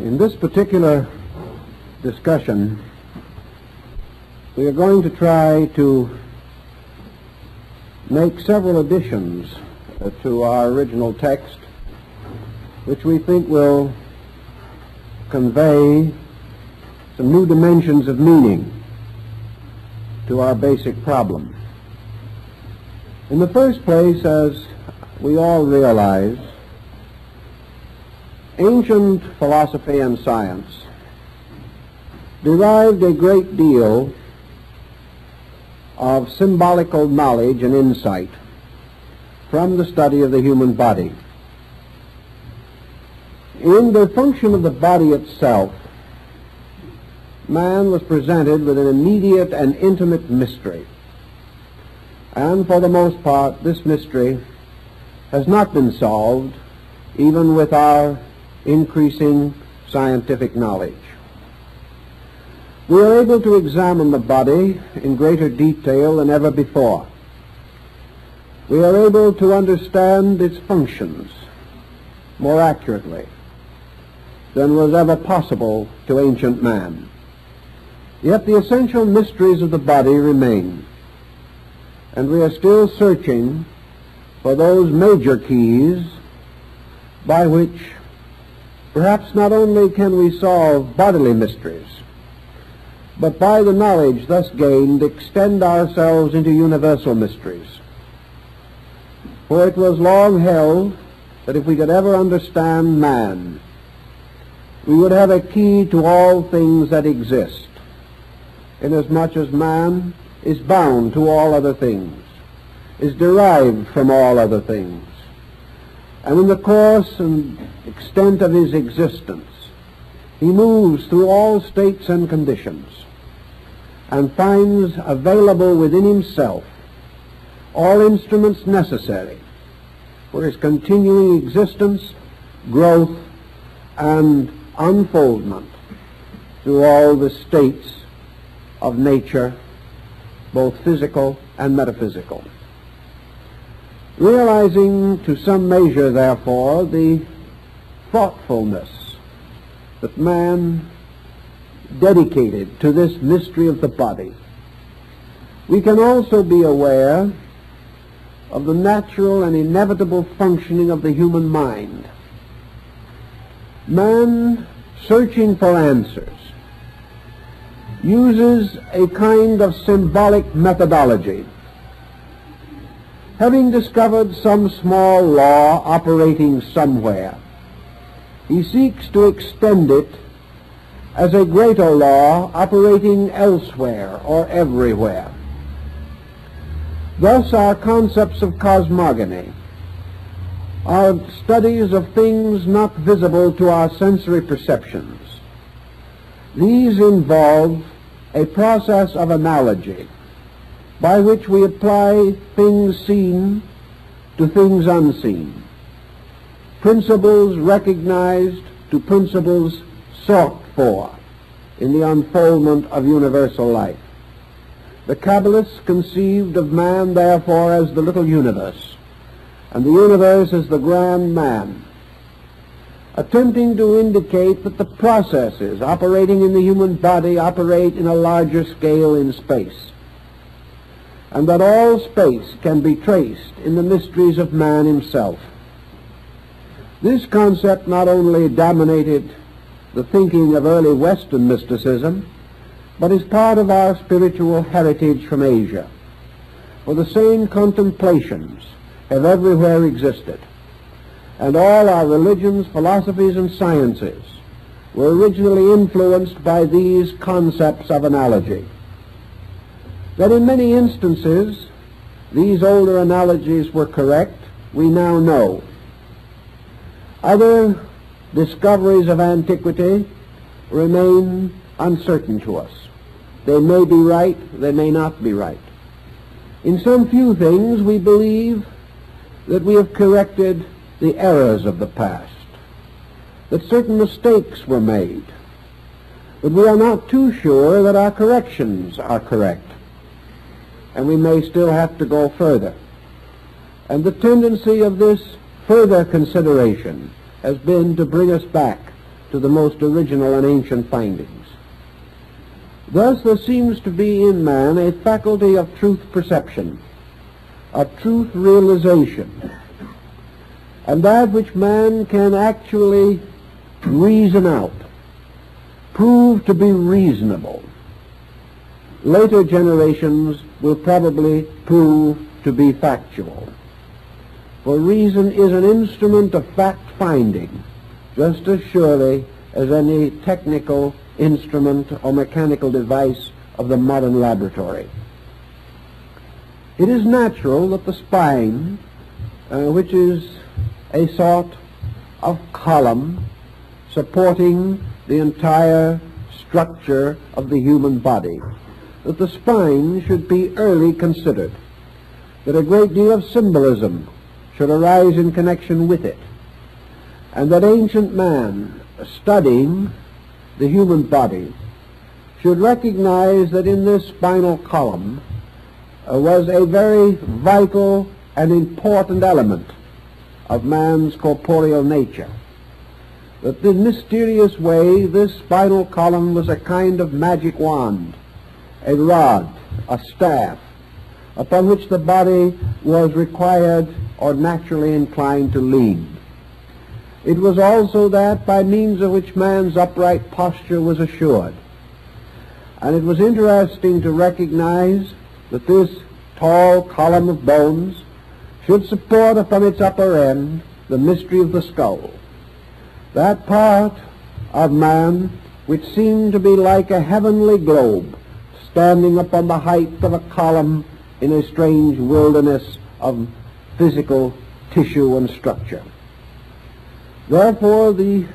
In this particular discussion, we are going to try to make several additions to our original text, which we think will convey some new dimensions of meaning to our basic problem. In the first place, as we all realize, ancient philosophy and science derived a great deal of symbolical knowledge and insight from the study of the human body. In the function of the body itself, man was presented with an immediate and intimate mystery. And for the most part, this mystery has not been solved, even with our increasing scientific knowledge. We are able to examine the body in greater detail than ever before. We are able to understand its functions more accurately than was ever possible to ancient man. Yet the essential mysteries of the body remain, and we are still searching for those major keys by which perhaps not only can we solve bodily mysteries, but by the knowledge thus gained extend ourselves into universal mysteries. For it was long held that if we could ever understand man, we would have a key to all things that exist, inasmuch as man is bound to all other things, is derived from all other things, and in the course and extent of his existence, he moves through all states and conditions and finds available within himself all instruments necessary for his continuing existence, growth, and unfoldment through all the states of nature, both physical and metaphysical. Realizing to some measure, therefore, the thoughtfulness that man dedicated to this mystery of the body, we can also be aware of the natural and inevitable functioning of the human mind. Man, searching for answers, uses a kind of symbolic methodology. Having discovered some small law operating somewhere, he seeks to extend it as a greater law operating elsewhere or everywhere. Thus our concepts of cosmogony, our studies of things not visible to our sensory perceptions, these involve a process of analogy by which we apply things seen to things unseen, principles recognized to principles sought for in the unfoldment of universal life. The Kabbalists conceived of man, therefore, as the little universe, and the universe as the grand man, attempting to indicate that the processes operating in the human body operate in a larger scale in space, and that all space can be traced in the mysteries of man himself. This concept not only dominated the thinking of early Western mysticism, but is part of our spiritual heritage from Asia. For the same contemplations have everywhere existed, and all our religions, philosophies, and sciences were originally influenced by these concepts of analogy. That in many instances these older analogies were correct, we now know. Other discoveries of antiquity remain uncertain to us. They may be right, they may not be right. In some few things we believe that we have corrected the errors of the past, that certain mistakes were made, but we are not too sure that our corrections are correct, and we may still have to go further. And the tendency of this further consideration has been to bring us back to the most original and ancient findings. Thus there seems to be in man a faculty of truth perception, of truth realization, and that which man can actually reason out, prove to be reasonable. Later generations will probably prove to be factual. For reason is an instrument of fact-finding, just as surely as any technical instrument or mechanical device of the modern laboratory. It is natural that the spine, which is a sort of column supporting the entire structure of the human body, that the spine should be early considered, that a great deal of symbolism should arise in connection with it, and that ancient man, studying the human body, should recognize that in this spinal column was a very vital and important element of man's corporeal nature. That in mysterious way this spinal column was a kind of magic wand, a rod, a staff, upon which the body was required or naturally inclined to lean. It was also that by means of which man's upright posture was assured. And it was interesting to recognize that this tall column of bones should support upon its upper end the mystery of the skull, that part of man which seemed to be like a heavenly globe standing upon the height of a column in a strange wilderness of physical tissue and structure. Therefore, the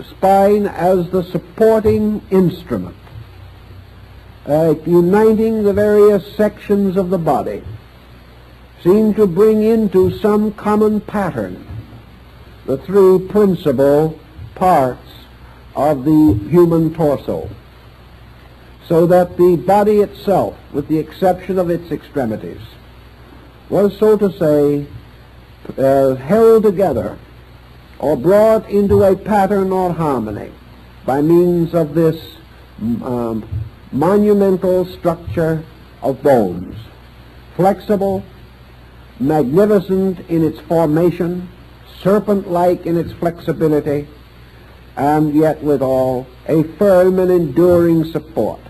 spine as the supporting instrument, uniting the various sections of the body, seemed to bring into some common pattern the three principal parts of the human torso, so that the body itself, with the exception of its extremities, was, so to say, held together or brought into a pattern or harmony by means of this monumental structure of bones, flexible, magnificent in its formation, serpent-like in its flexibility, and yet withal a firm and enduring support,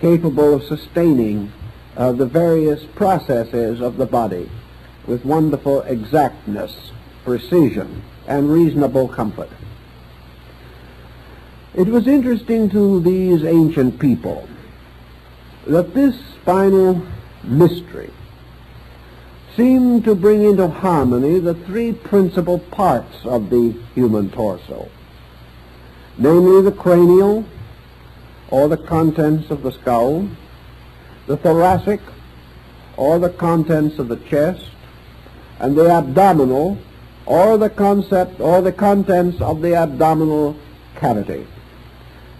capable of sustaining the various processes of the body with wonderful exactness, precision, and reasonable comfort. It was interesting to these ancient people that this spinal mystery seemed to bring into harmony the three principal parts of the human torso, namely the cranial, or the contents of the skull, the thoracic, or the contents of the chest, and the abdominal, or the contents of the abdominal cavity.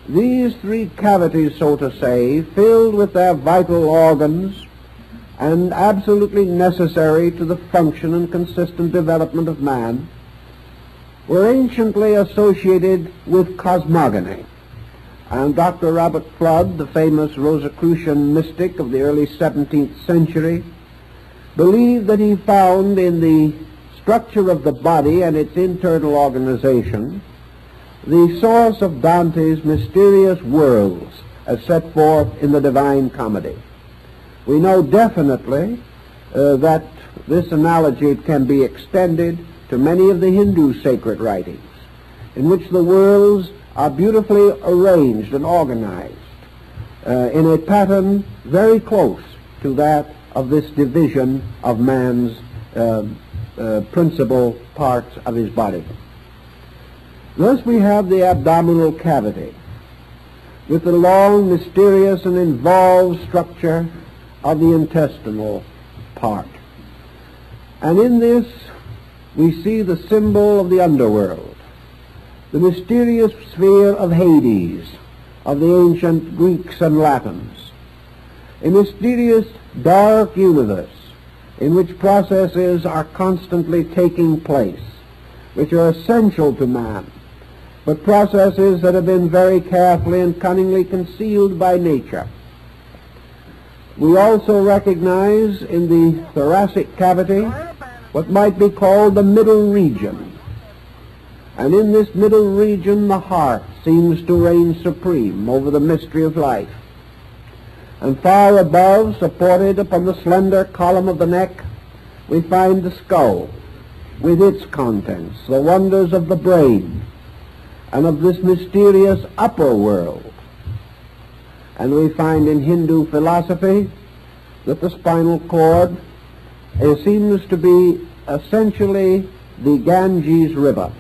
These three cavities, so to say, filled with their vital organs and absolutely necessary to the function and consistent development of man, were anciently associated with cosmogony. And Dr. Robert Flood, the famous Rosicrucian mystic of the early 17th century, believed that he found in the structure of the body and its internal organization the source of Dante's mysterious worlds as set forth in the Divine Comedy. We know definitely that this analogy can be extended to many of the Hindu sacred writings, in which the worlds are beautifully arranged and organized in a pattern very close to that of this division of man's principal parts of his body. Thus we have the abdominal cavity, with the long, mysterious, and involved structure of the intestinal part. And in this we see the symbol of the underworld, the mysterious sphere of Hades of the ancient Greeks and Latins, a mysterious dark universe in which processes are constantly taking place, which are essential to man, but processes that have been very carefully and cunningly concealed by nature. We also recognize in the thoracic cavity what might be called the middle region. And in this middle region, the heart seems to reign supreme over the mystery of life. And far above, supported upon the slender column of the neck, we find the skull with its contents, the wonders of the brain, and of this mysterious upper world. And we find in Hindu philosophy that the spinal cord seems to be essentially the Ganges River,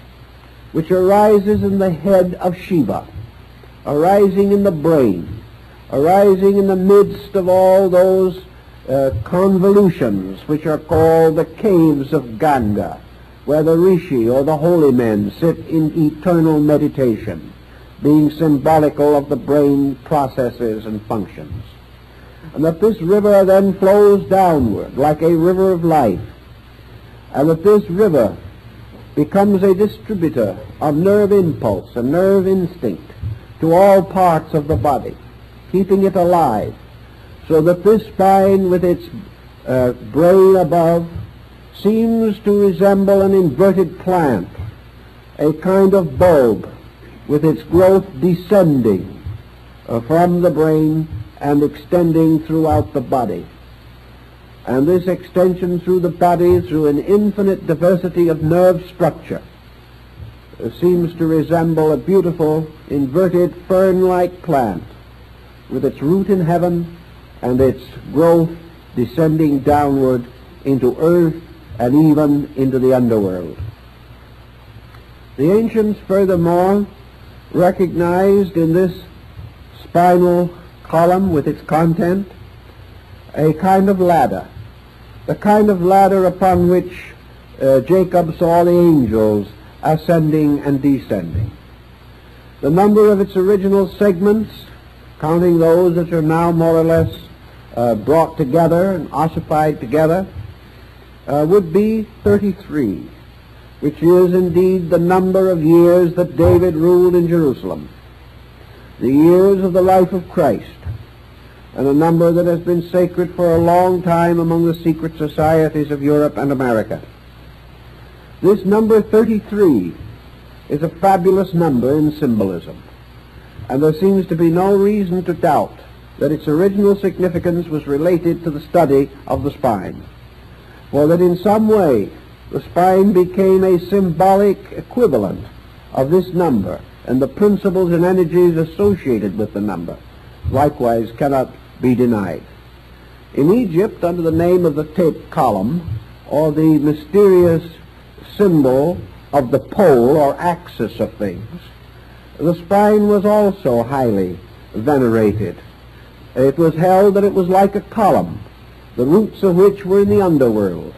which arises in the head of Shiva, arising in the brain, arising in the midst of all those convolutions which are called the caves of Ganga, where the rishi or the holy men sit in eternal meditation, being symbolical of the brain processes and functions. And that this river then flows downward like a river of life, and that this river becomes a distributor of nerve impulse and nerve instinct to all parts of the body, keeping it alive, so that this spine with its brain above seems to resemble an inverted plant, a kind of bulb with its growth descending from the brain and extending throughout the body. And this extension through the body, through an infinite diversity of nerve structure, seems to resemble a beautiful inverted fern-like plant with its root in heaven and its growth descending downward into earth and even into the underworld. The ancients furthermore recognized in this spinal column with its content a kind of ladder, the kind of ladder upon which Jacob saw the angels ascending and descending. The number of its original segments, counting those that are now more or less brought together and ossified together, would be 33, which is indeed the number of years that David ruled in Jerusalem, the years of the life of Christ, and a number that has been sacred for a long time among the secret societies of Europe and America. This number 33 is a fabulous number in symbolism, and there seems to be no reason to doubt that its original significance was related to the study of the spine, for that in some way the spine became a symbolic equivalent of this number, and the principles and energies associated with the number likewise cannot be denied. In Egypt, under the name of the tape column, or the mysterious symbol of the pole or axis of things, the spine was also highly venerated. It was held that it was like a column, the roots of which were in the underworld,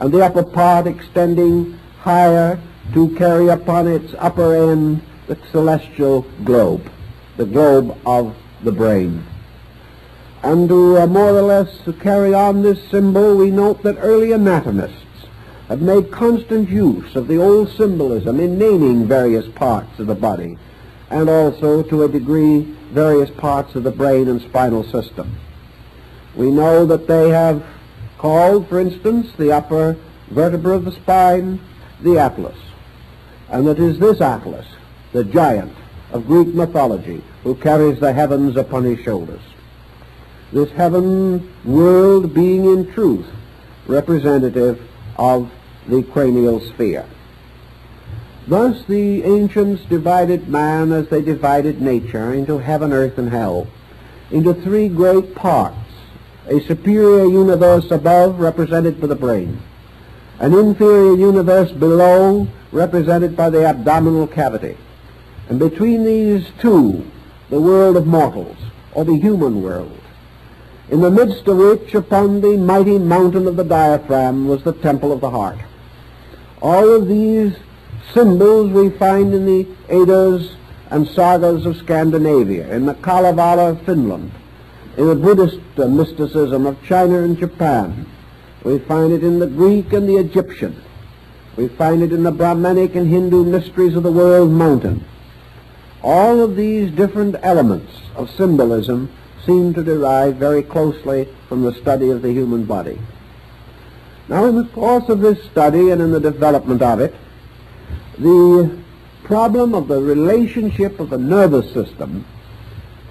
and the upper part extending higher to carry upon its upper end the celestial globe, the globe of the brain. And to more or less carry on this symbol, we note that early anatomists had made constant use of the old symbolism in naming various parts of the body, and also, to a degree, various parts of the brain and spinal system. We know that they have called, for instance, the upper vertebra of the spine the Atlas, and that is this Atlas, the giant of Greek mythology, who carries the heavens upon his shoulders. This heaven world being in truth representative of the cranial sphere. Thus the ancients divided man as they divided nature into heaven, earth, and hell, into three great parts: a superior universe above, represented by the brain; an inferior universe below, represented by the abdominal cavity; and between these two, the world of mortals, or the human world, in the midst of which, upon the mighty mountain of the diaphragm, was the temple of the heart. All of these symbols we find in the Eddas and sagas of Scandinavia, in the Kalevala of Finland, in the Buddhist mysticism of China and Japan. We find it in the Greek and the Egyptian. We find it in the Brahmanic and Hindu mysteries of the world mountain. all of these different elements of symbolism seem to derive very closely from the study of the human body. Now, in the course of this study and in the development of it, the problem of the relationship of the nervous system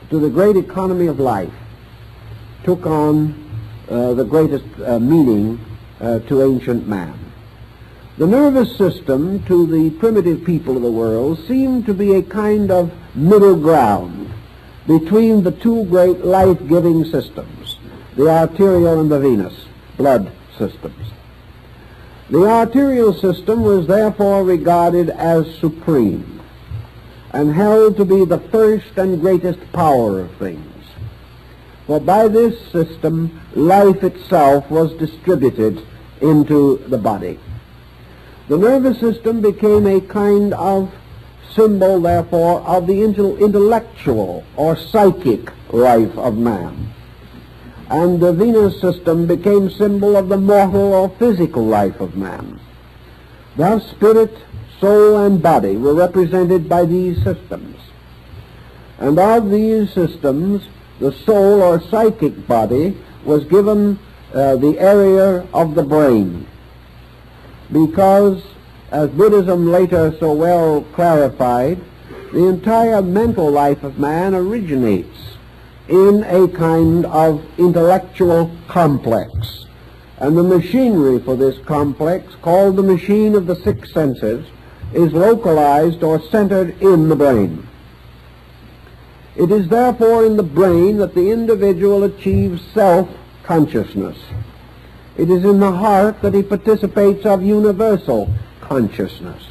to the great economy of life took on the greatest meaning to ancient man. The nervous system to the primitive people of the world seemed to be a kind of middle ground between the two great life-giving systems, the arterial and the venous blood systems. The arterial system was therefore regarded as supreme and held to be the first and greatest power of things. For by this system, life itself was distributed into the body. The nervous system became a kind of symbol, therefore, of the intellectual or psychic life of man. And the venous system became symbol of the mortal or physical life of man. Thus, spirit, soul, and body were represented by these systems. And of these systems, the soul or psychic body was given the area of the brain, because, as Buddhism later so well clarified, the entire mental life of man originates in a kind of intellectual complex. And the machinery for this complex, called the machine of the six senses, is localized or centered in the brain. It is therefore in the brain that the individual achieves self-consciousness. It is in the heart that he participates of universal consciousness.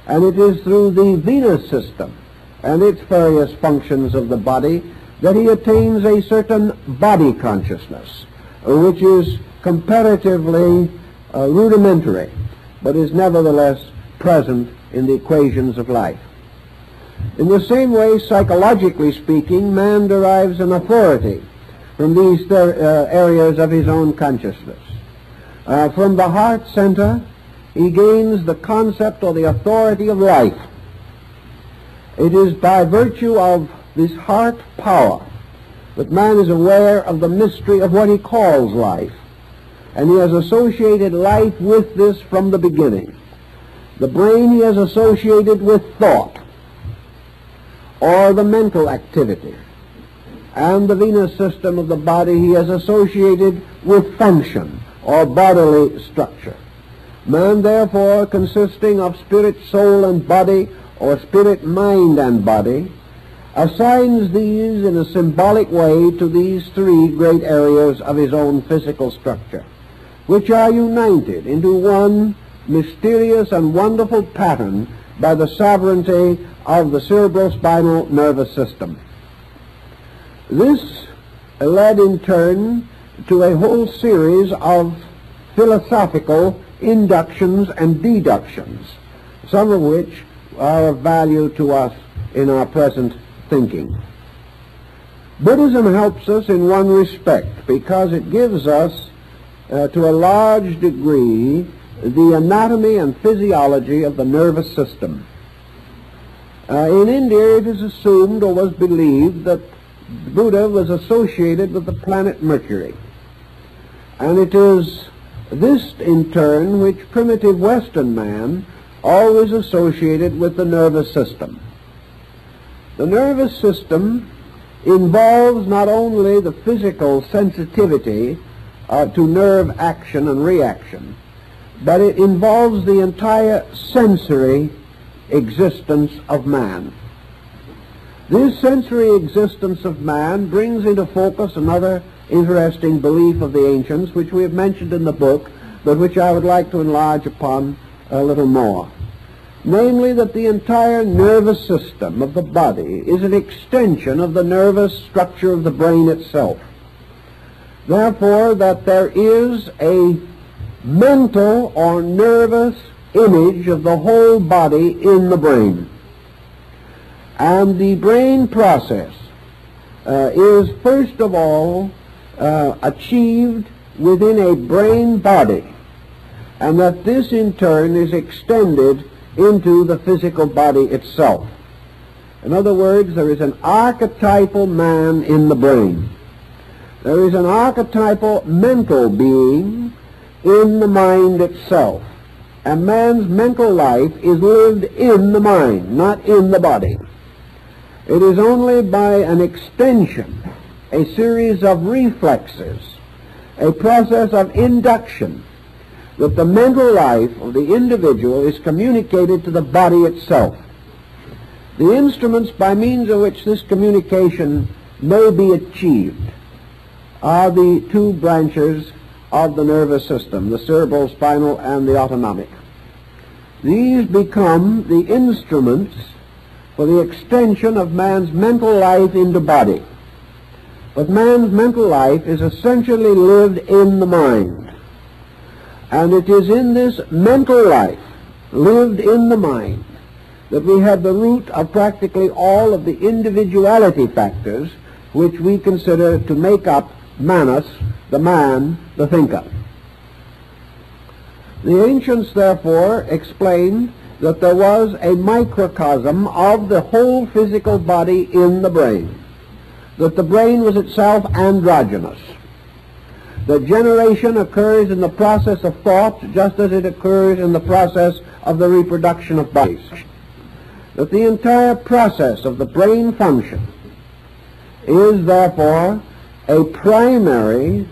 And it is through the venous system and its various functions of the body that he attains a certain body consciousness, which is comparatively rudimentary, but is nevertheless present in the equations of life. In the same way, psychologically speaking, man derives an authority from these areas of his own consciousness. From the heart center, he gains the concept or the authority of life. It is by virtue of this heart power that man is aware of the mystery of what he calls life. And he has associated life with this from the beginning. The brain he has associated with thought, or the mental activity. And the venous system of the body he has associated with function, or bodily structure. Man, therefore, consisting of spirit, soul, and body, or spirit, mind, and body, assigns these in a symbolic way to these three great areas of his own physical structure, which are united into one mysterious and wonderful pattern by the sovereignty of the cerebrospinal nervous system. This led in turn to a whole series of philosophical inductions and deductions, some of which are of value to us in our present thinking. Buddhism helps us in one respect, because it gives us, to a large degree, the anatomy and physiology of the nervous system. In India, it is assumed or was believed that Buddha was associated with the planet Mercury. And it is this, in turn, which primitive Western man always associated with the nervous system. The nervous system involves not only the physical sensitivity to nerve action and reaction, but it involves the entire sensory existence of man. This sensory existence of man brings into focus another interesting belief of the ancients, which we have mentioned in the book, but which I would like to enlarge upon a little more. Namely, that the entire nervous system of the body is an extension of the nervous structure of the brain itself. Therefore, that there is a mental or nervous image of the whole body in the brain. And the brain process is first of all achieved within a brain body, and that this in turn is extended into the physical body itself. In other words, there is an archetypal man in the brain. There is an archetypal mental being in the mind itself. And man's mental life is lived in the mind, not in the body. It is only by an extension, a series of reflexes, a process of induction, that the mental life of the individual is communicated to the body itself. The instruments by means of which this communication may be achieved are the two branches of the nervous system, the cerebral, spinal, and the autonomic. These become the instruments for the extension of man's mental life into body. But man's mental life is essentially lived in the mind. And it is in this mental life, lived in the mind, that we have the root of practically all of the individuality factors which we consider to make up Manas, the man, the thinker. The ancients, therefore, explained that there was a microcosm of the whole physical body in the brain, that the brain was itself androgynous, that generation occurs in the process of thought just as it occurs in the process of the reproduction of bodies, that the entire process of the brain function is, therefore, a primary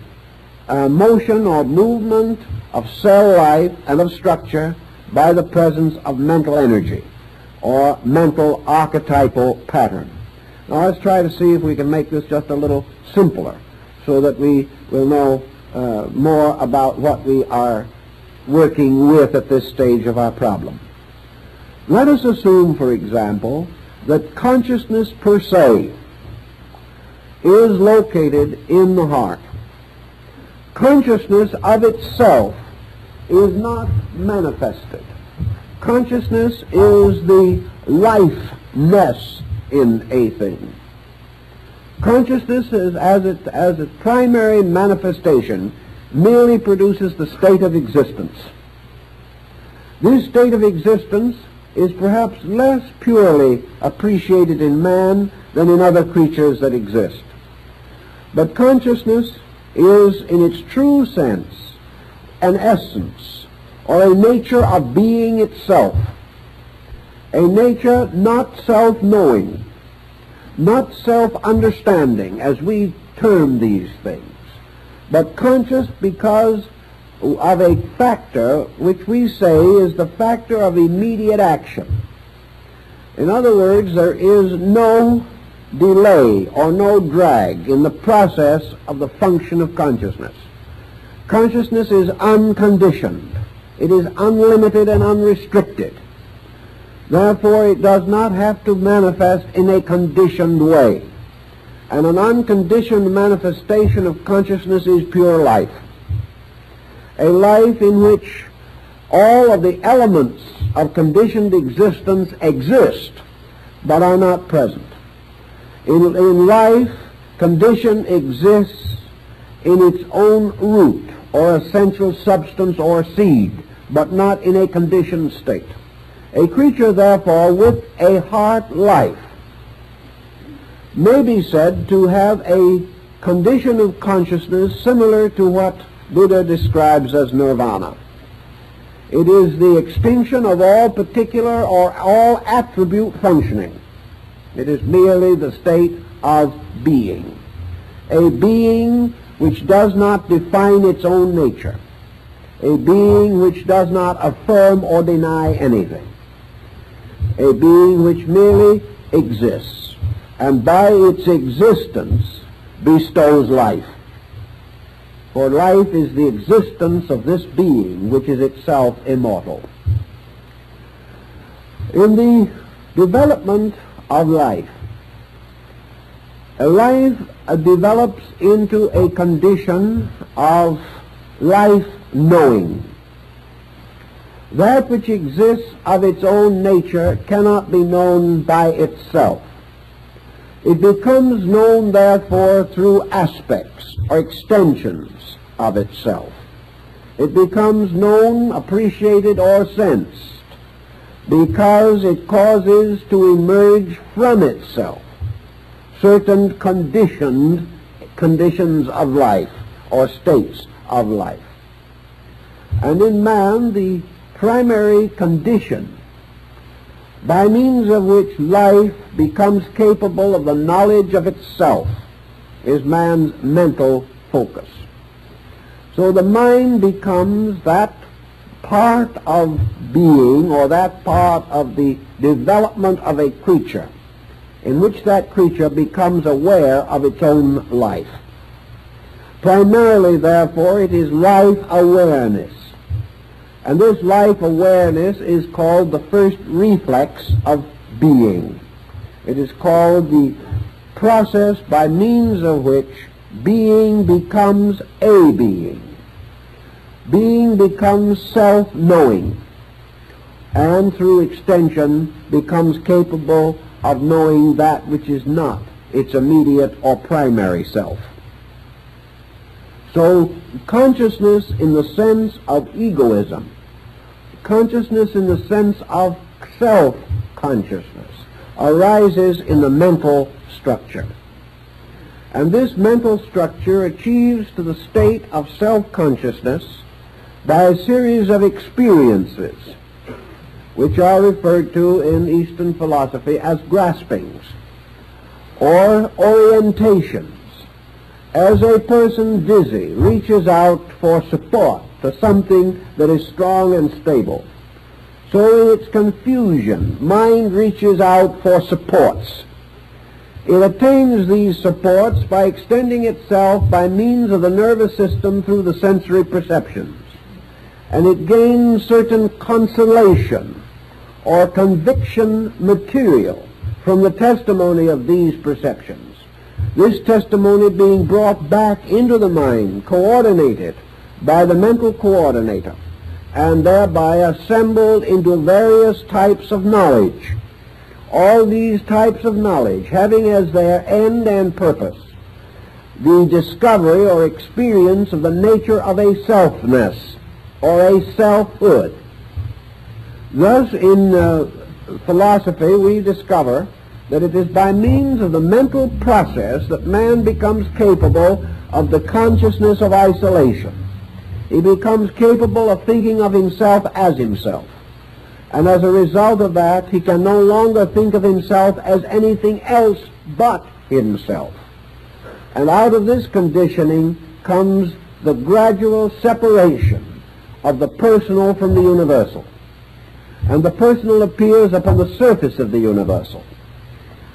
motion or movement of cell life and of structure by the presence of mental energy or mental archetypal pattern. Now let's try to see if we can make this just a little simpler so that we will know more about what we are working with at this stage of our problem. Let us assume, for example, that consciousness per se is located in the heart. Consciousness of itself is not manifested. Consciousness is the life-ness in a thing. Consciousness is, as its primary manifestation, merely produces the state of existence. This state of existence is perhaps less purely appreciated in man than in other creatures that exist. But consciousness is, in its true sense, an essence or a nature of being itself, a nature not self-knowing, not self-understanding, as we term these things, but conscious because of a factor which we say is the factor of immediate action. In other words, there is no delay or no drag in the process of the function of consciousness. Consciousness is unconditioned. It is unlimited and unrestricted. Therefore, it does not have to manifest in a conditioned way. And an unconditioned manifestation of consciousness is pure life. A life in which all of the elements of conditioned existence exist but are not present. In life, condition exists in its own root or essential substance or seed, but not in a conditioned state. A creature, therefore, with a heart life may be said to have a condition of consciousness similar to what Buddha describes as nirvana. It is the extinction of all particular or all attribute functioning. It is merely the state of being. A being which does not define its own nature. A being which does not affirm or deny anything. A being which merely exists, and by its existence bestows life. For life is the existence of this being which is itself immortal. In the development of life, a life develops into a condition of life knowing. That which exists of its own nature cannot be known by itself. It becomes known, therefore, through aspects or extensions of itself. It becomes known, appreciated, or sensed because it causes to emerge from itself certain conditions of life or states of life. And in man, the primary condition by means of which life becomes capable of the knowledge of itself is man's mental focus. So the mind becomes that part of being, or that part of the development of a creature in which that creature becomes aware of its own life. Primarily, therefore, it is life awareness. And this life awareness is called the first reflex of being. It is called the process by means of which being becomes a being. Being becomes self-knowing, and through extension becomes capable of knowing that which is not its immediate or primary self. So consciousness in the sense of egoism, consciousness in the sense of self-consciousness, arises in the mental structure. And this mental structure achieves to the state of self-consciousness by a series of experiences, which are referred to in Eastern philosophy as graspings, or orientations, as a person dizzy reaches out for support to something that is strong and stable. So in its confusion, mind reaches out for supports. It attains these supports by extending itself by means of the nervous system through the sensory perceptions. And it gains certain consolation or conviction material from the testimony of these perceptions. This testimony being brought back into the mind, coordinated by the mental coordinator, and thereby assembled into various types of knowledge. All these types of knowledge having as their end and purpose the discovery or experience of the nature of a selfness or a selfhood. Thus, in philosophy, we discover that it is by means of the mental process that man becomes capable of the consciousness of isolation. He becomes capable of thinking of himself as himself. And as a result of that, he can no longer think of himself as anything else but himself. And out of this conditioning comes the gradual separation of the personal from the universal. And the personal appears upon the surface of the universal.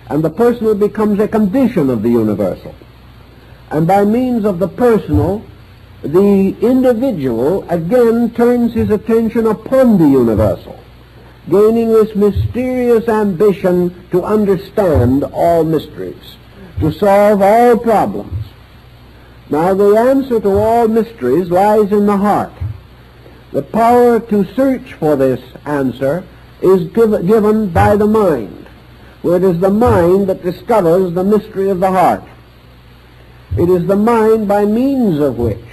And the personal becomes a condition of the universal. And by means of the personal, the individual again turns his attention upon the universal, gaining this mysterious ambition to understand all mysteries, to solve all problems. Now, the answer to all mysteries lies in the heart. The power to search for this answer is given by the mind, for it is the mind that discovers the mystery of the heart. It is the mind by means of which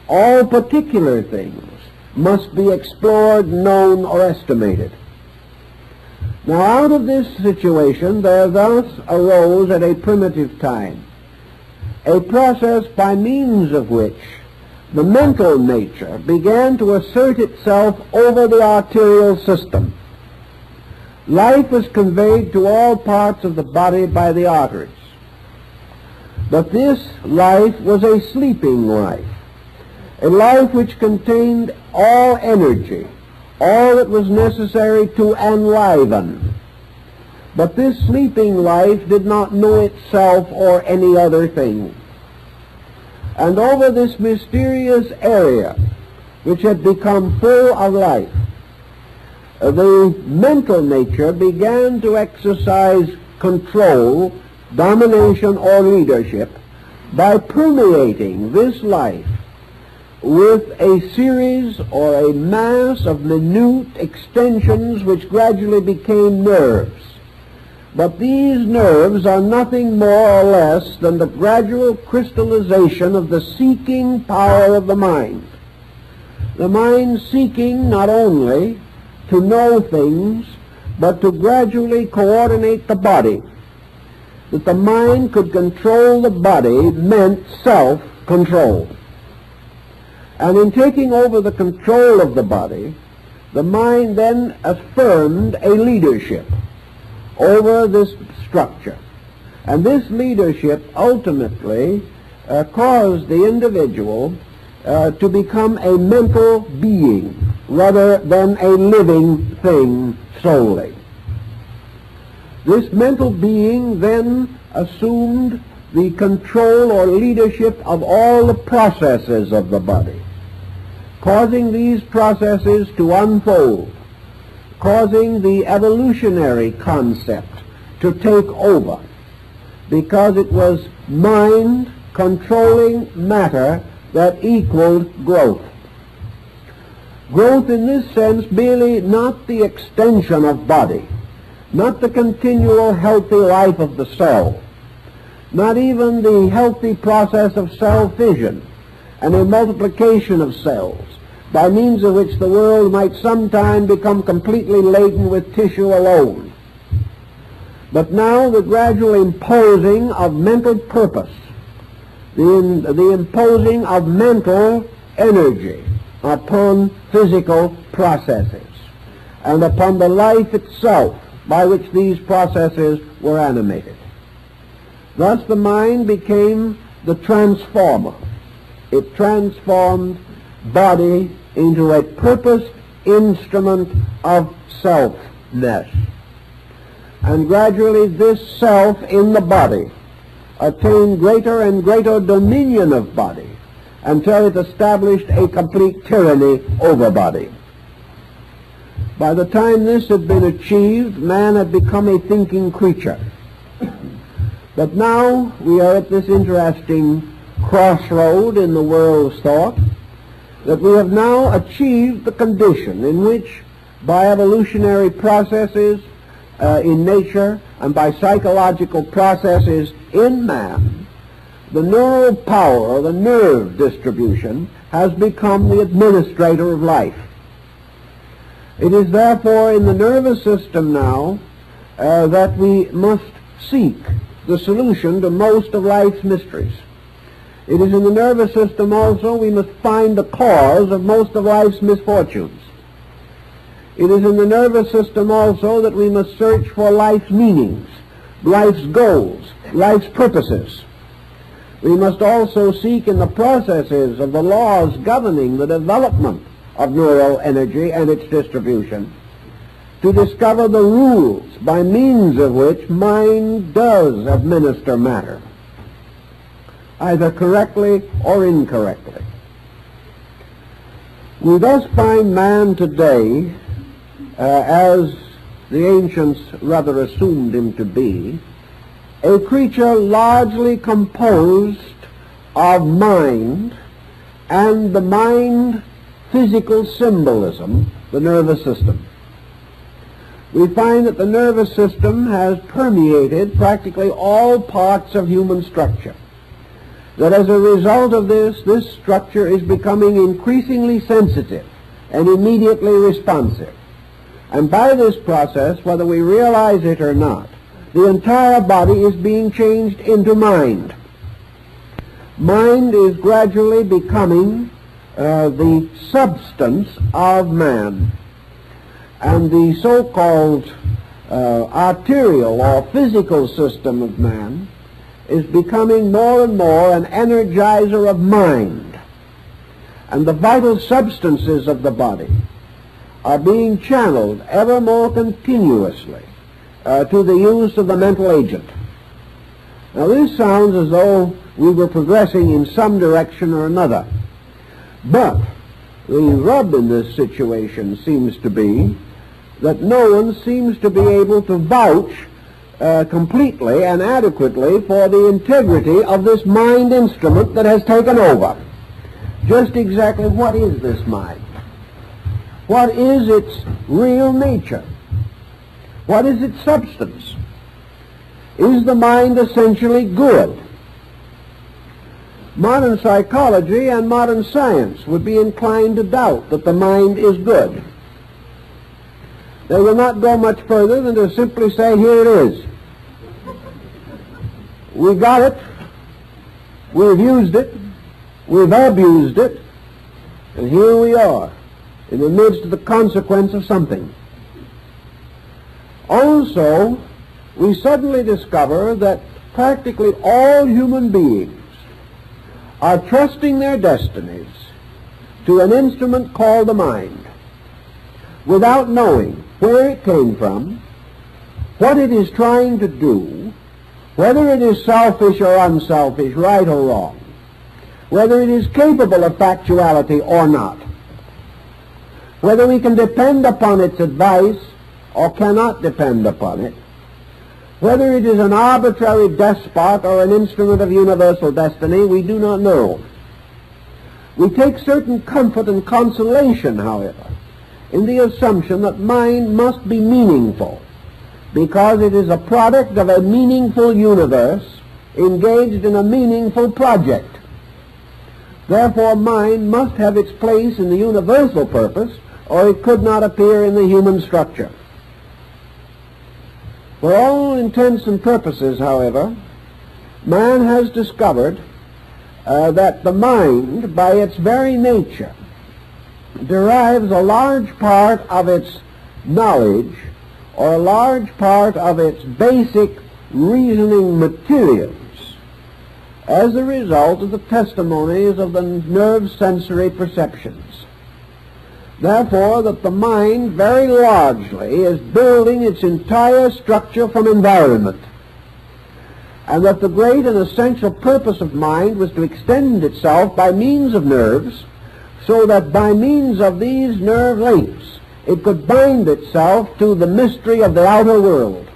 all particular things must be explored, known, or estimated. Now, out of this situation, there thus arose at a primitive time a process by means of which the mental nature began to assert itself over the arterial system. Life was conveyed to all parts of the body by the arteries. But this life was a sleeping life, a life which contained all energy, all that was necessary to enliven. But this sleeping life did not know itself or any other thing. And over this mysterious area, which had become full of life, the mental nature began to exercise control, domination, or leadership by permeating this life with a series or a mass of minute extensions which gradually became nerves. But these nerves are nothing more or less than the gradual crystallization of the seeking power of the mind. The mind seeking not only to know things, but to gradually coordinate the body. That the mind could control the body meant self-control. And in taking over the control of the body, the mind then affirmed a leadership over this structure. And this leadership ultimately caused the individual to become a mental being rather than a living thing solely. This mental being then assumed the control or leadership of all the processes of the body, causing these processes to unfold, causing the evolutionary concept to take over, because it was mind controlling matter that equaled growth. Growth in this sense merely not the extension of body, not the continual healthy life of the cell, not even the healthy process of cell fission and a multiplication of cells, by means of which the world might sometime become completely laden with tissue alone. But now the gradual imposing of mental purpose, the imposing of mental energy upon physical processes and upon the life itself by which these processes were animated. Thus the mind became the transformer. It transformed body into a purposed instrument of selfness. And gradually this self in the body attained greater and greater dominion of body until it established a complete tyranny over body. By the time this had been achieved, man had become a thinking creature. But now we are at this interesting crossroad in the world's thought, that we have now achieved the condition in which, by evolutionary processes in nature and by psychological processes in man, the neural power or the nerve distribution has become the administrator of life. It is therefore in the nervous system now that we must seek the solution to most of life's mysteries. It is in the nervous system also we must find the cause of most of life's misfortunes. It is in the nervous system also that we must search for life's meanings, life's goals, life's purposes. We must also seek in the processes of the laws governing the development of neural energy and its distribution to discover the rules by means of which mind does administer matter, either correctly or incorrectly. We thus find man today, as the ancients rather assumed him to be, a creature largely composed of mind and the mind physical symbolism, the nervous system. We find that the nervous system has permeated practically all parts of human structure. That as a result of this structure is becoming increasingly sensitive and immediately responsive. And by this process, whether we realize it or not, the entire body is being changed into mind. Mind is gradually becoming the substance of man. And the so-called arterial or physical system of man is becoming more and more an energizer of mind. And the vital substances of the body are being channeled ever more continuously to the use of the mental agent. Now this sounds as though we were progressing in some direction or another. But the rub in this situation seems to be that no one seems to be able to vouch completely and adequately for the integrity of this mind instrument that has taken over. Just exactly what is this mind? What is its real nature? What is its substance? Is the mind essentially good? Modern psychology and modern science would be inclined to doubt that the mind is good. They will not go much further than to simply say, here it is. We got it, we've used it, we've abused it, and here we are, in the midst of the consequence of something. Also, we suddenly discover that practically all human beings are trusting their destinies to an instrument called the mind, without knowing where it came from, what it is trying to do, whether it is selfish or unselfish, right or wrong, whether it is capable of factuality or not, whether we can depend upon its advice or cannot depend upon it, whether it is an arbitrary despot or an instrument of universal destiny, we do not know. We take certain comfort and consolation, however, in the assumption that mind must be meaningful, because it is a product of a meaningful universe engaged in a meaningful project. Therefore, mind must have its place in the universal purpose, or it could not appear in the human structure. For all intents and purposes, however, man has discovered that the mind, by its very nature, derives a large part of its knowledge or a large part of its basic reasoning materials as a result of the testimonies of the nerve sensory perceptions. Therefore, that the mind very largely is building its entire structure from environment, and that the great and essential purpose of mind was to extend itself by means of nerves, so that by means of these nerve links it could bind itself to the mystery of the outer world.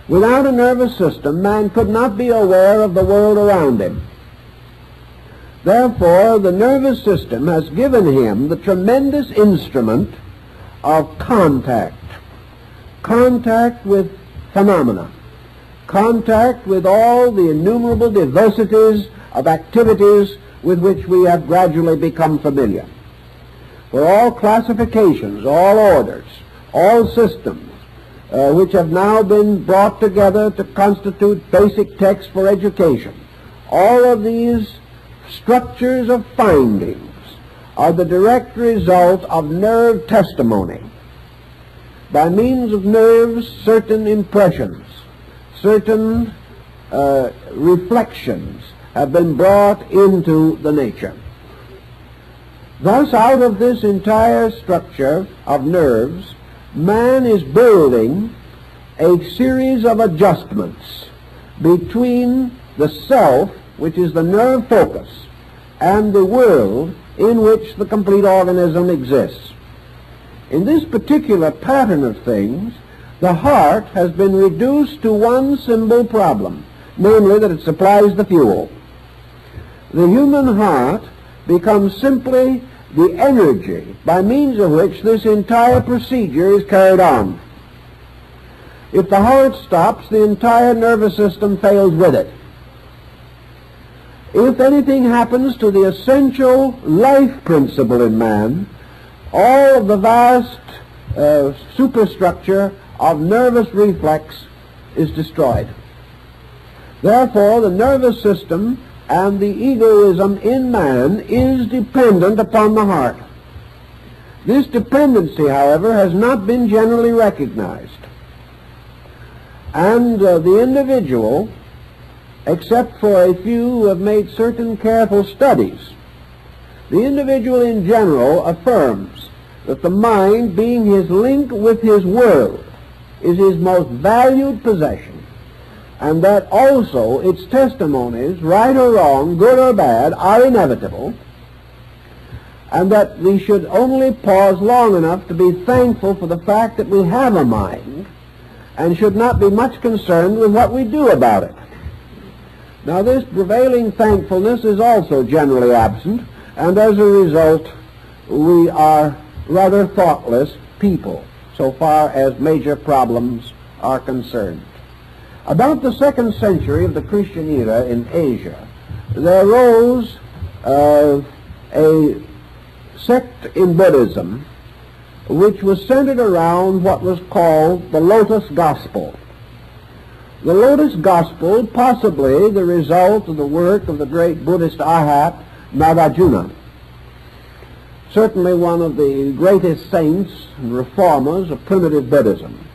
Without a nervous system, man could not be aware of the world around him. Therefore, the nervous system has given him the tremendous instrument of contact with phenomena, contact with all the innumerable diversities of activities with which we have gradually become familiar. For all classifications, all orders, all systems, which have now been brought together to constitute basic texts for education, all of these structures of findings are the direct result of nerve testimony. By means of nerves, certain impressions, certain reflections have been brought into the nature. Thus, out of this entire structure of nerves, man is building a series of adjustments between the self, which is the nerve focus, and the world in which the complete organism exists. In this particular pattern of things, the heart has been reduced to one simple problem, namely that it supplies the fuel. The human heart becomes simply the energy by means of which this entire procedure is carried on. If the heart stops, the entire nervous system fails with it. If anything happens to the essential life principle in man, all of the vast superstructure of nervous reflex is destroyed. Therefore, the nervous system and the egoism in man is dependent upon the heart. This dependency, however, has not been generally recognized. And the individual, except for a few who have made certain careful studies, the individual in general affirms that the mind, being his link with his world, is his most valued possession, and that also its testimonies, right or wrong, good or bad, are inevitable, and that we should only pause long enough to be thankful for the fact that we have a mind, and should not be much concerned with what we do about it. Now, this prevailing thankfulness is also generally absent, and as a result, we are rather thoughtless people, so far as major problems are concerned. About the 2nd century of the Christian era in Asia, there arose a sect in Buddhism which was centered around what was called the Lotus Gospel. The Lotus Gospel, possibly the result of the work of the great Buddhist Arhat Nagarjuna, certainly one of the greatest saints and reformers of primitive Buddhism,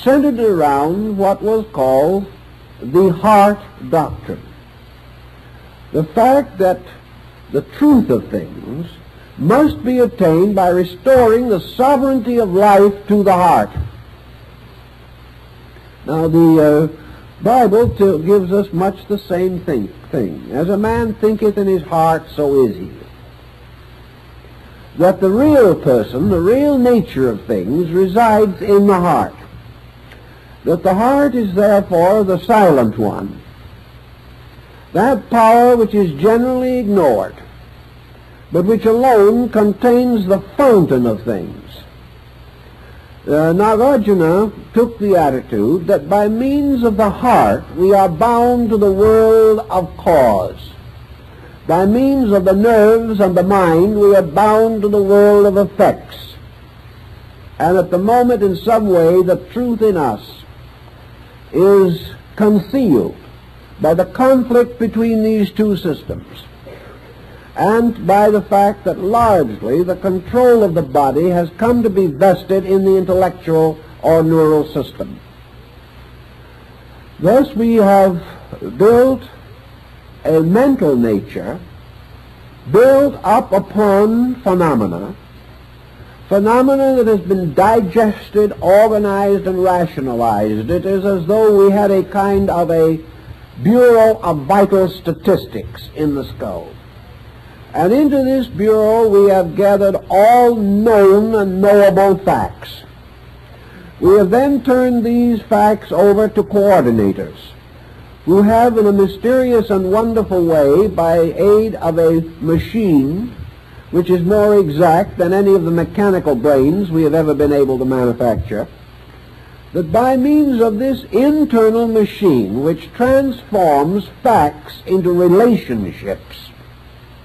centered around what was called the heart doctrine. The fact that the truth of things must be attained by restoring the sovereignty of life to the heart. Now, the Bible gives us much the same thing. As a man thinketh in his heart, so is he. That the real person, the real nature of things, resides in the heart. That the heart is therefore the silent one. That power which is generally ignored, but which alone contains the fountain of things. Nagarjuna took the attitude that by means of the heart we are bound to the world of cause. By means of the nerves and the mind we are bound to the world of effects. And at the moment, in some way, the truth in us is concealed by the conflict between these two systems, and by the fact that largely the control of the body has come to be vested in the intellectual or neural system. Thus we have built a mental nature built up upon phenomena that has been digested, organized, and rationalized. It is as though we had a kind of a Bureau of Vital Statistics in the skull. And into this bureau we have gathered all known and knowable facts. We have then turned these facts over to coordinators, who have in a mysterious and wonderful way, by aid of a machine which is more exact than any of the mechanical brains we have ever been able to manufacture, that by means of this internal machine which transforms facts into relationships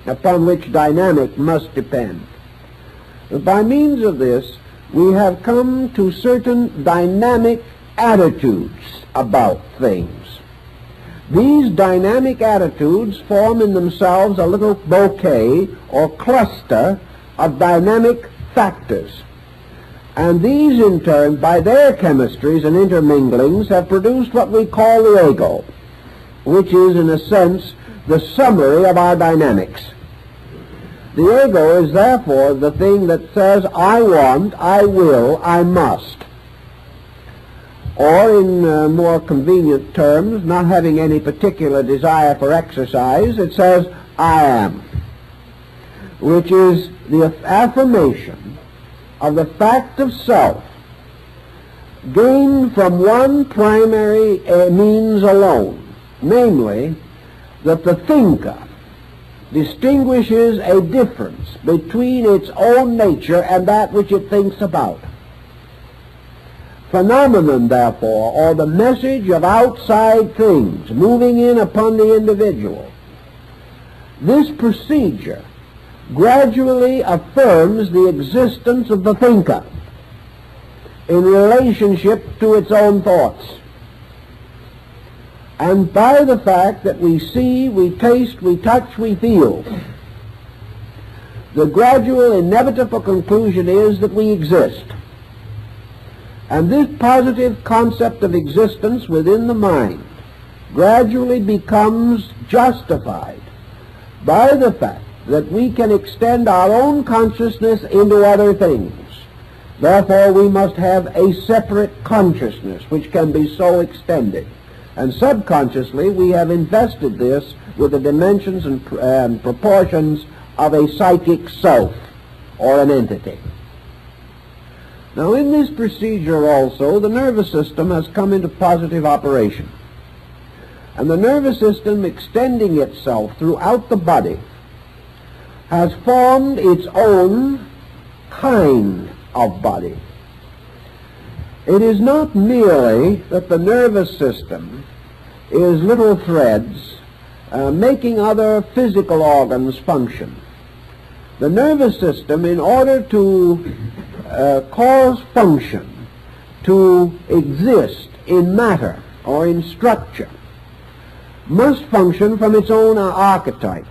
upon which dynamic must depend, that by means of this we have come to certain dynamic attitudes about things. These dynamic attitudes form in themselves a little bouquet or cluster of dynamic factors. And these in turn, by their chemistries and interminglings, have produced what we call the ego, which is in a sense the summary of our dynamics. The ego is therefore the thing that says, I want, I will, I must. Or in more convenient terms, not having any particular desire for exercise, it says, I am, which is the affirmation of the fact of self, gained from one primary means alone, namely, that the thinker distinguishes a difference between its own nature and that which it thinks about. Phenomenon, therefore, or the message of outside things moving in upon the individual, this procedure gradually affirms the existence of the thinker in relationship to its own thoughts. And by the fact that we see, we taste, we touch, we feel, the gradual inevitable conclusion is that we exist. And this positive concept of existence within the mind gradually becomes justified by the fact that we can extend our own consciousness into other things. Therefore, we must have a separate consciousness which can be so extended. And subconsciously, we have invested this with the dimensions and proportions of a psychic self or an entity. Now, in this procedure also, the nervous system has come into positive operation. And the nervous system, extending itself throughout the body, has formed its own kind of body. It is not merely that the nervous system is little threads making other physical organs function. The nervous system, in order to cause function to exist in matter or in structure must function from its own archetype.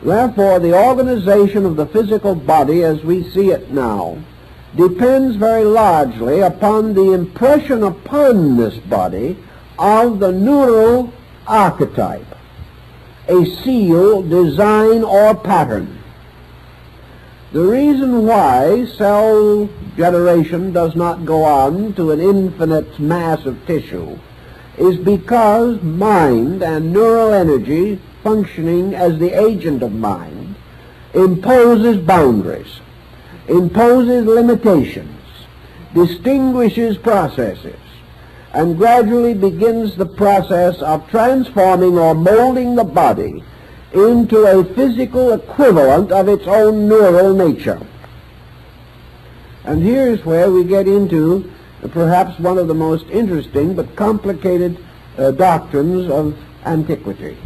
Therefore, the organization of the physical body as we see it now depends very largely upon the impression upon this body of the neural archetype, a seal, design, or pattern. The reason why cell generation does not go on to an infinite mass of tissue is because mind and neural energy, functioning as the agent of mind, imposes boundaries, imposes limitations, distinguishes processes, and gradually begins the process of transforming or molding the body into a physical equivalent of its own neural nature. And here's where we get into perhaps one of the most interesting but complicated doctrines of antiquity,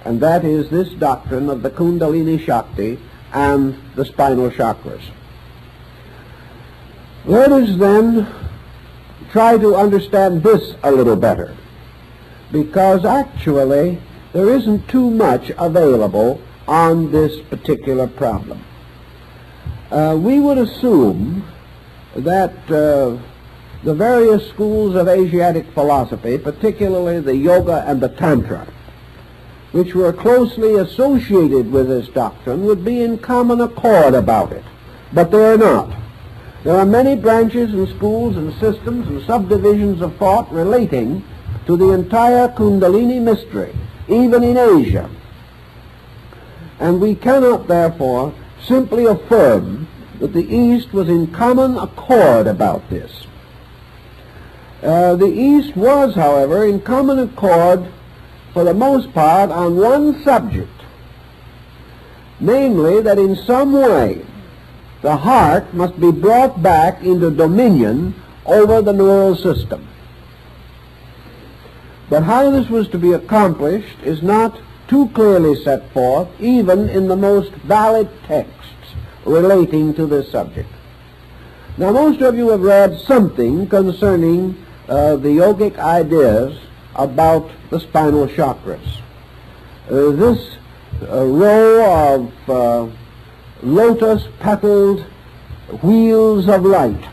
and that is this doctrine of the Kundalini Shakti and the spinal chakras. Let us then try to understand this a little better, because actually there isn't too much available on this particular problem. We would assume that the various schools of Asiatic philosophy, particularly the Yoga and the Tantra, which were closely associated with this doctrine, would be in common accord about it. But they are not. There are many branches and schools and systems and subdivisions of thought relating to the entire Kundalini mystery, even in Asia. And we cannot, therefore, simply affirm that the East was in common accord about this. The East was, however, in common accord for the most part on one subject, namely that in some way the heart must be brought back into dominion over the neural system. But how this was to be accomplished is not too clearly set forth even in the most valid texts relating to this subject. Now, most of you have read something concerning the yogic ideas about the spinal chakras. This row of lotus-petaled wheels of light,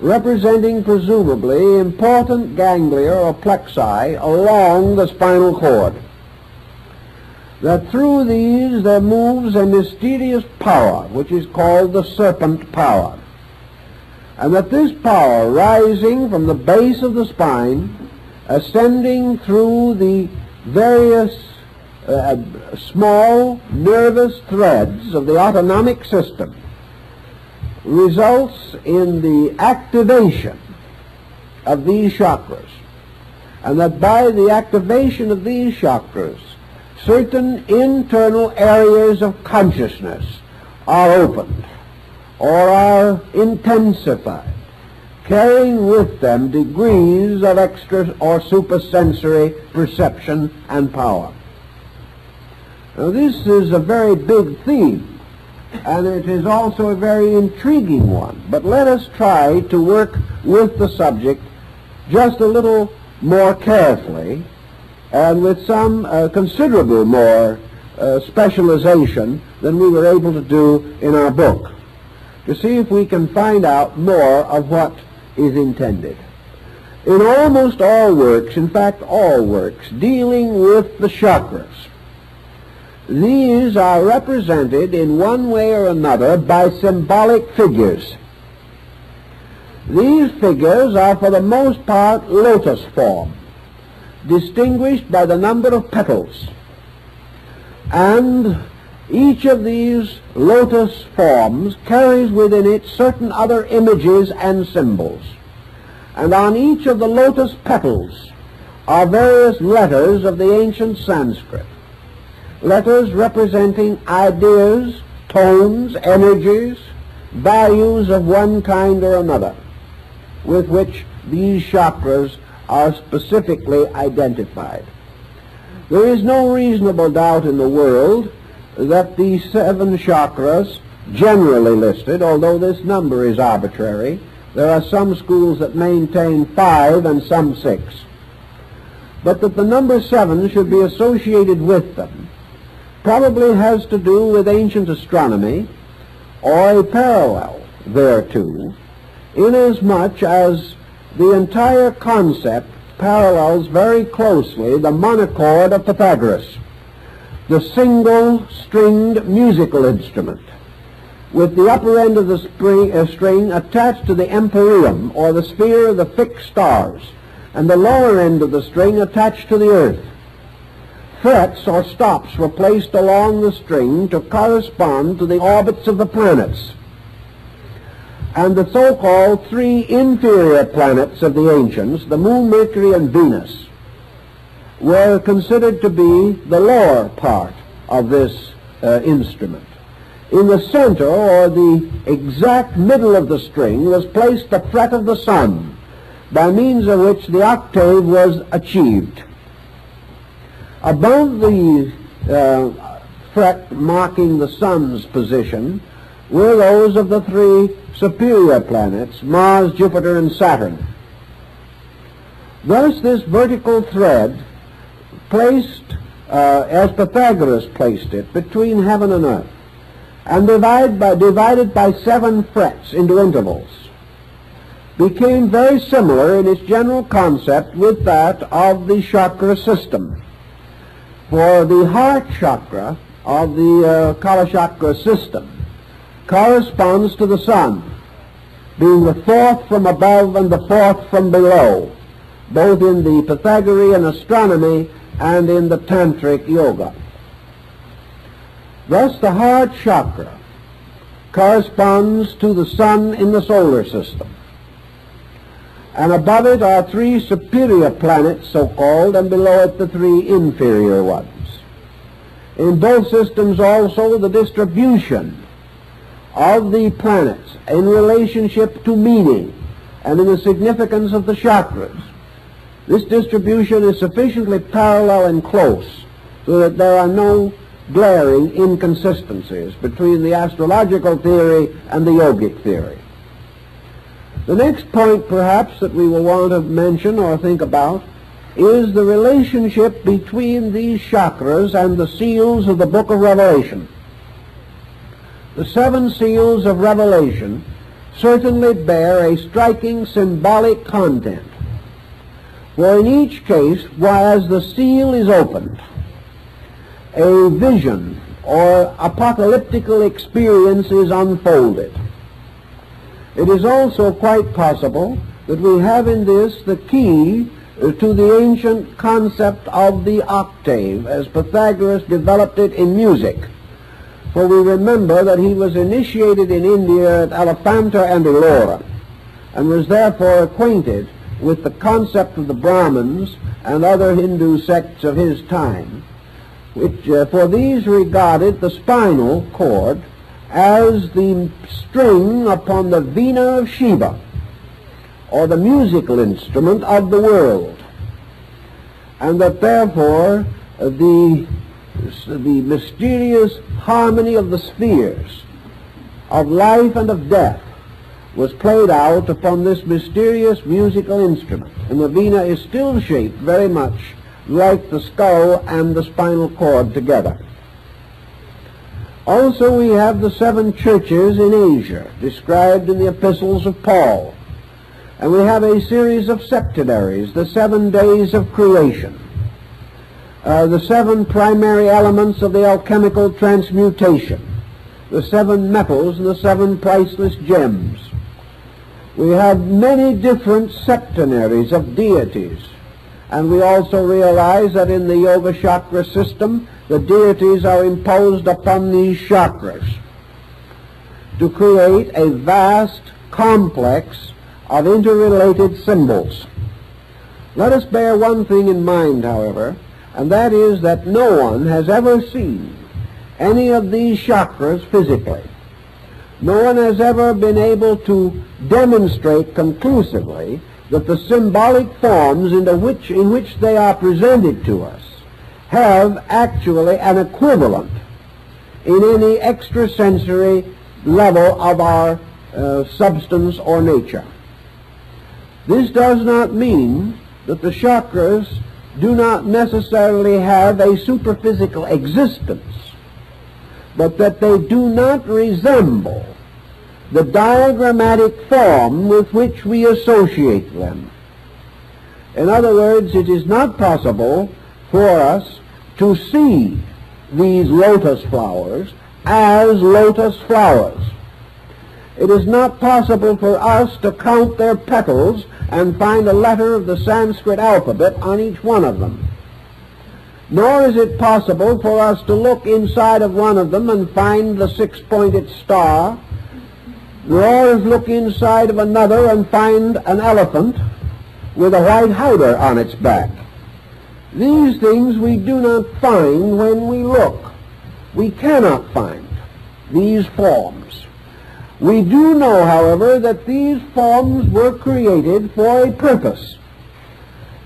representing presumably important ganglia or plexi along the spinal cord, that through these there moves a mysterious power which is called the Serpent power, and that this power, rising from the base of the spine, ascending through the various small nervous threads of the autonomic system, results in the activation of these chakras, and that by the activation of these chakras, certain internal areas of consciousness are opened or are intensified, carrying with them degrees of extra or supersensory perception and power. Now, this is a very big theme, and it is also a very intriguing one. But let us try to work with the subject just a little more carefully and with some considerable more specialization than we were able to do in our book, to see if we can find out more of what is intended. In almost all works, in fact all works, dealing with the chakras, these are represented in one way or another by symbolic figures. These figures are for the most part lotus form, distinguished by the number of petals. And each of these lotus forms carries within it certain other images and symbols. And on each of the lotus petals are various letters of the ancient Sanskrit. Letters representing ideas, tones, energies, values of one kind or another, with which these chakras are specifically identified. There is no reasonable doubt in the world that these 7 chakras generally listed, although this number is arbitrary. There are some schools that maintain 5 and some 6. But that the number 7 should be associated with them probably has to do with ancient astronomy, or a parallel thereto, inasmuch as the entire concept parallels very closely the monochord of Pythagoras, the single-stringed musical instrument, with the upper end of the string attached to the empyreum, or the sphere of the fixed stars, and the lower end of the string attached to the earth. Frets or stops were placed along the string to correspond to the orbits of the planets. And the so-called 3 inferior planets of the ancients, the Moon, Mercury, and Venus, were considered to be the lower part of this instrument. In the center, or the exact middle of the string, was placed the fret of the sun, by means of which the octave was achieved. Above the fret marking the sun's position were those of the 3 superior planets, Mars, Jupiter, and Saturn. Thus this vertical thread placed, as Pythagoras placed it, between heaven and earth, and divided by 7 frets into intervals, became very similar in its general concept with that of the chakra system. For the heart chakra of the Kala chakra system corresponds to the sun, being the 4th from above and the 4th from below, both in the Pythagorean astronomy and in the Tantric yoga. Thus the heart chakra corresponds to the sun in the solar system, and above it are 3 superior planets, so-called, and below it the 3 inferior ones. In both systems also the distribution of the planets in relationship to meaning and in the significance of the chakras, this distribution is sufficiently parallel and close so that there are no glaring inconsistencies between the astrological theory and the yogic theory. The next point, perhaps, that we will want to mention or think about is the relationship between these chakras and the seals of the Book of Revelation. The 7 seals of Revelation certainly bear a striking symbolic content. For in each case, as the seal is opened, a vision or apocalyptical experience is unfolded. It is also quite possible that we have in this the key to the ancient concept of the octave, as Pythagoras developed it in music. For we remember that he was initiated in India at Elephanta and Ellora, and was therefore acquainted with the concept of the Brahmins and other Hindu sects of his time, which for these regarded the spinal cord as the string upon the veena of Shiva, or the musical instrument of the world, and that therefore the mysterious harmony of the spheres of life and of death was played out upon this mysterious musical instrument, and the veena is still shaped very much like the skull and the spinal cord together. Also we have the 7 churches in Asia, described in the epistles of Paul, and we have a series of septenaries, the 7 days of creation, the 7 primary elements of the alchemical transmutation, the 7 metals and the 7 priceless gems. We have many different septenaries of deities, and we also realize that in the Yoga chakra system, the deities are imposed upon these chakras to create a vast complex of interrelated symbols. Let us bear one thing in mind, however, and that is that no one has ever seen any of these chakras physically. No one has ever been able to demonstrate conclusively that the symbolic forms in which they are presented to us have actually an equivalent in any extrasensory level of our substance or nature. This does not mean that the chakras do not necessarily have a superphysical existence, but that they do not resemble the diagrammatic form with which we associate them. In other words, it is not possible for us to see these lotus flowers as lotus flowers. It is not possible for us to count their petals and find a letter of the Sanskrit alphabet on each one of them. Nor is it possible for us to look inside of one of them and find the six-pointed star, nor is look inside of another and find an elephant with a white howdah on its back. These things we do not find when we look. We cannot find these forms. We do know, however, that these forms were created for a purpose,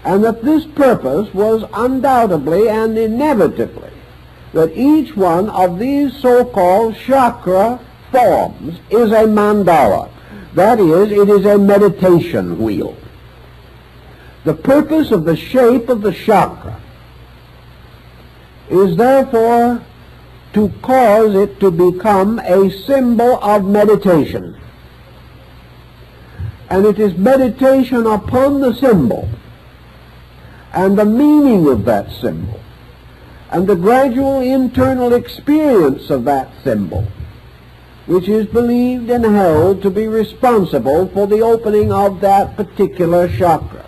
and that this purpose was undoubtedly and inevitably that each one of these so-called chakra forms is a mandala. That is, it is a meditation wheel. The purpose of the shape of the chakra is therefore to cause it to become a symbol of meditation. And it is meditation upon the symbol and the meaning of that symbol and the gradual internal experience of that symbol which is believed and held to be responsible for the opening of that particular chakra.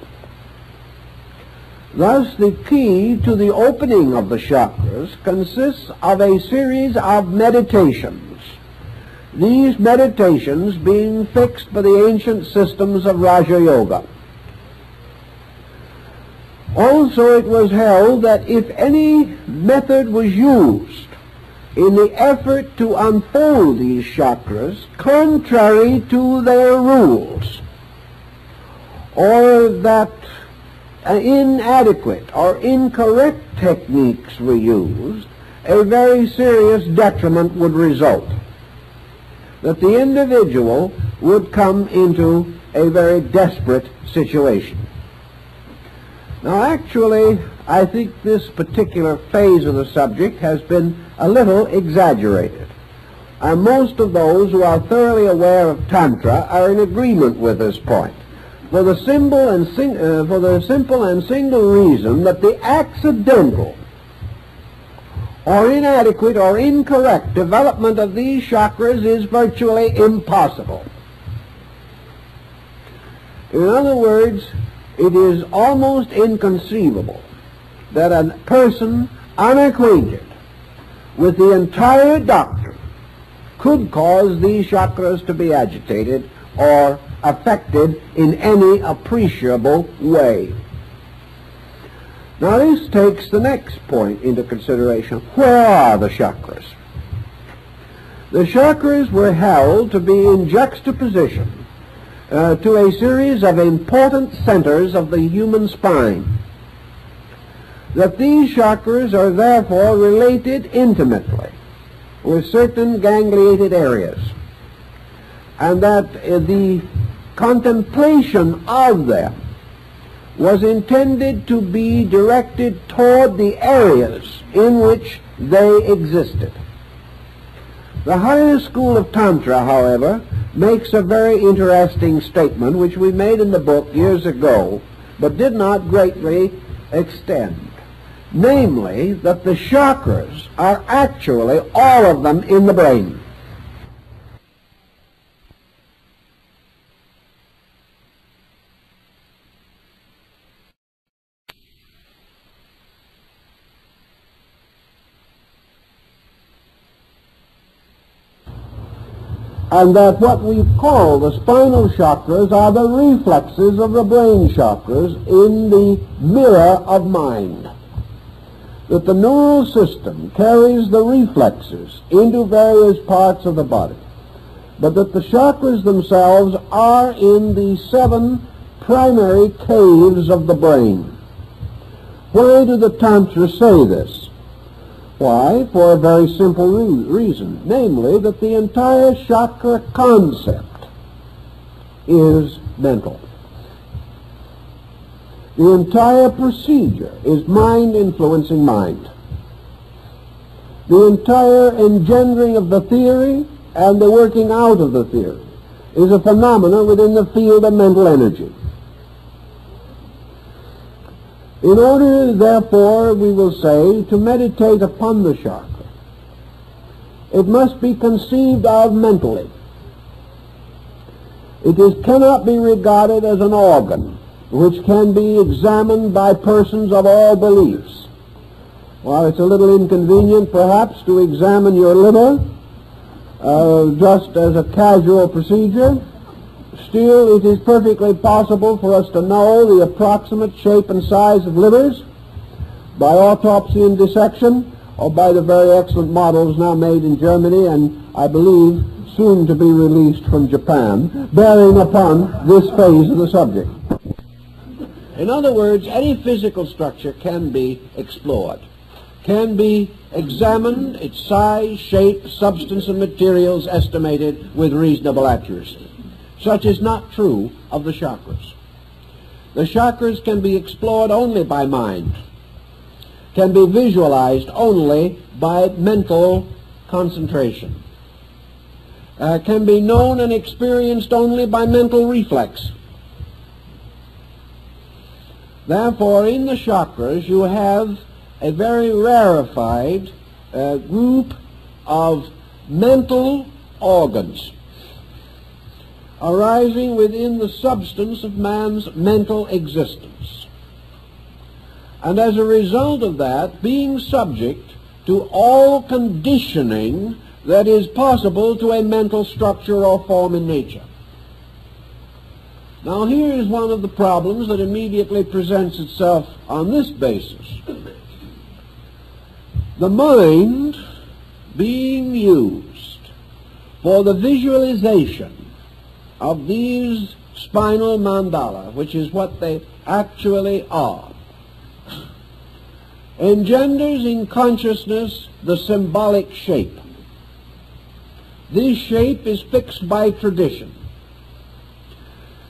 Thus, the key to the opening of the chakras consists of a series of meditations, these meditations being fixed by the ancient systems of Raja Yoga. Also, it was held that if any method was used in the effort to unfold these chakras contrary to their rules, or that inadequate or incorrect techniques were used, a very serious detriment would result, that the individual would come into a very desperate situation. Now, actually, I think this particular phase of the subject has been a little exaggerated, and most of those who are thoroughly aware of Tantra are in agreement with this point, for the simple and single reason that the accidental or inadequate or incorrect development of these chakras is virtually impossible. In other words, it is almost inconceivable that a person unacquainted with the entire doctrine could cause these chakras to be agitated or affected in any appreciable way. Now, this takes the next point into consideration. Where are the chakras? The chakras were held to be in juxtaposition to a series of important centers of the human spine. That these chakras are therefore related intimately with certain gangliated areas, and that the contemplation of them was intended to be directed toward the areas in which they existed. The higher school of Tantra, however, makes a very interesting statement which we made in the book years ago, but did not greatly extend. Namely, that the chakras are actually all of them in the brain. And that what we call the spinal chakras are the reflexes of the brain chakras in the mirror of mind. That the neural system carries the reflexes into various parts of the body, but that the chakras themselves are in the 7 primary caves of the brain. Why do the Tantra say this? Why? For a very simple reason, namely that the entire chakra concept is mental. The entire procedure is mind influencing mind. The entire engendering of the theory and the working out of the theory is a phenomenon within the field of mental energy. In order, therefore, we will say, to meditate upon the chakra, it must be conceived of mentally. Cannot be regarded as an organ which can be examined by persons of all beliefs. While it's a little inconvenient, perhaps, to examine your liver just as a casual procedure, still it is perfectly possible for us to know the approximate shape and size of livers by autopsy and dissection, or by the very excellent models now made in Germany and, I believe, soon to be released from Japan, bearing upon this phase of the subject. In other words, any physical structure can be explored, can be examined, its size, shape, substance, and materials estimated with reasonable accuracy. Such is not true of the chakras. The chakras can be explored only by mind, can be visualized only by mental concentration, can be known and experienced only by mental reflex. Therefore, in the chakras, you have a very rarefied group of mental organs arising within the substance of man's mental existence. And as a result of that, being subject to all conditioning that is possible to a mental structure or form in nature. Now here is one of the problems that immediately presents itself on this basis. The mind being used for the visualization of these spinal mandala, which is what they actually are, engenders in consciousness the symbolic shape. This shape is fixed by tradition.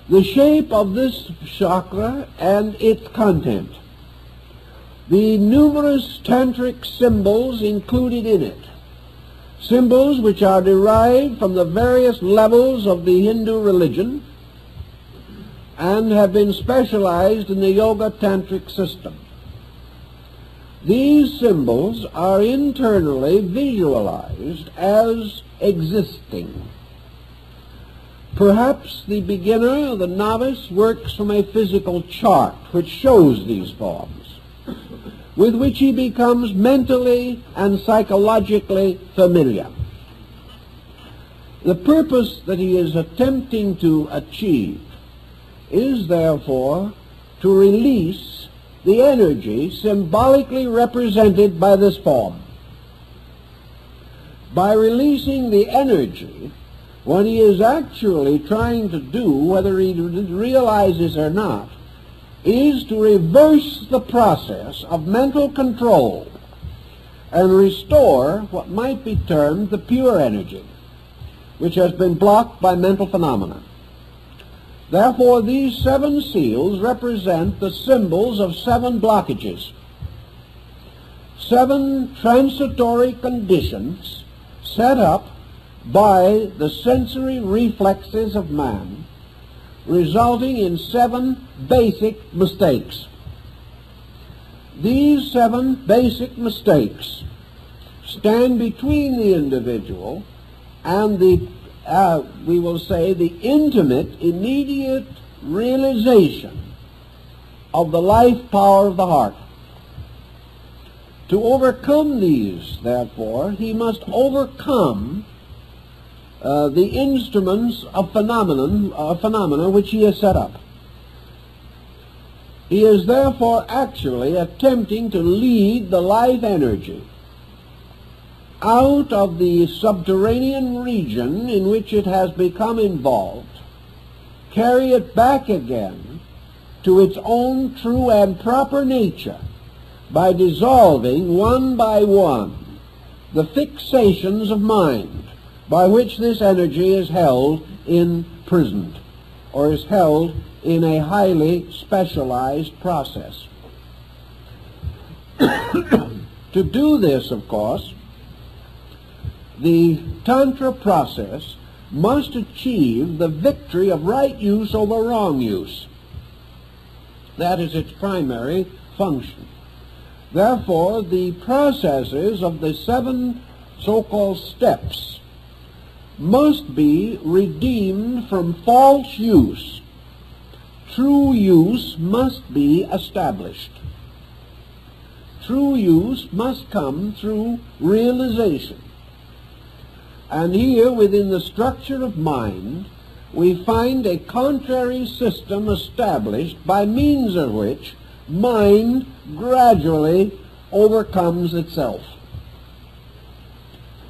The shape of this chakra and its content, the numerous tantric symbols included in it, symbols which are derived from the various levels of the Hindu religion and have been specialized in the yoga tantric system. These symbols are internally visualized as existing. Perhaps the beginner, the novice, works from a physical chart which shows these forms, with which he becomes mentally and psychologically familiar. The purpose that he is attempting to achieve is, therefore, to release the energy symbolically represented by this form. By releasing the energy, what he is actually trying to do, whether he realizes or not, is to reverse the process of mental control and restore what might be termed the pure energy, which has been blocked by mental phenomena. Therefore, these 7 seals represent the symbols of 7 blockages, 7 transitory conditions set up by the sensory reflexes of man, resulting in 7 basic mistakes. These 7 basic mistakes stand between the individual and the, we will say, the intimate, immediate realization of the life power of the heart. To overcome these, therefore, he must overcome the instruments of phenomena which he has set up. He is therefore actually attempting to lead the life energy out of the subterranean region in which it has become involved, carry it back again to its own true and proper nature, by dissolving one by one the fixations of mind by which this energy is held imprisoned, or is held in a highly specialized process. To do this, of course, the Tantra process must achieve the victory of right use over wrong use. That is its primary function. Therefore, the processes of the 7 so-called steps must be redeemed from false use. True use must be established. True use must come through realization. And here, within the structure of mind, we find a contrary system established by means of which mind gradually overcomes itself.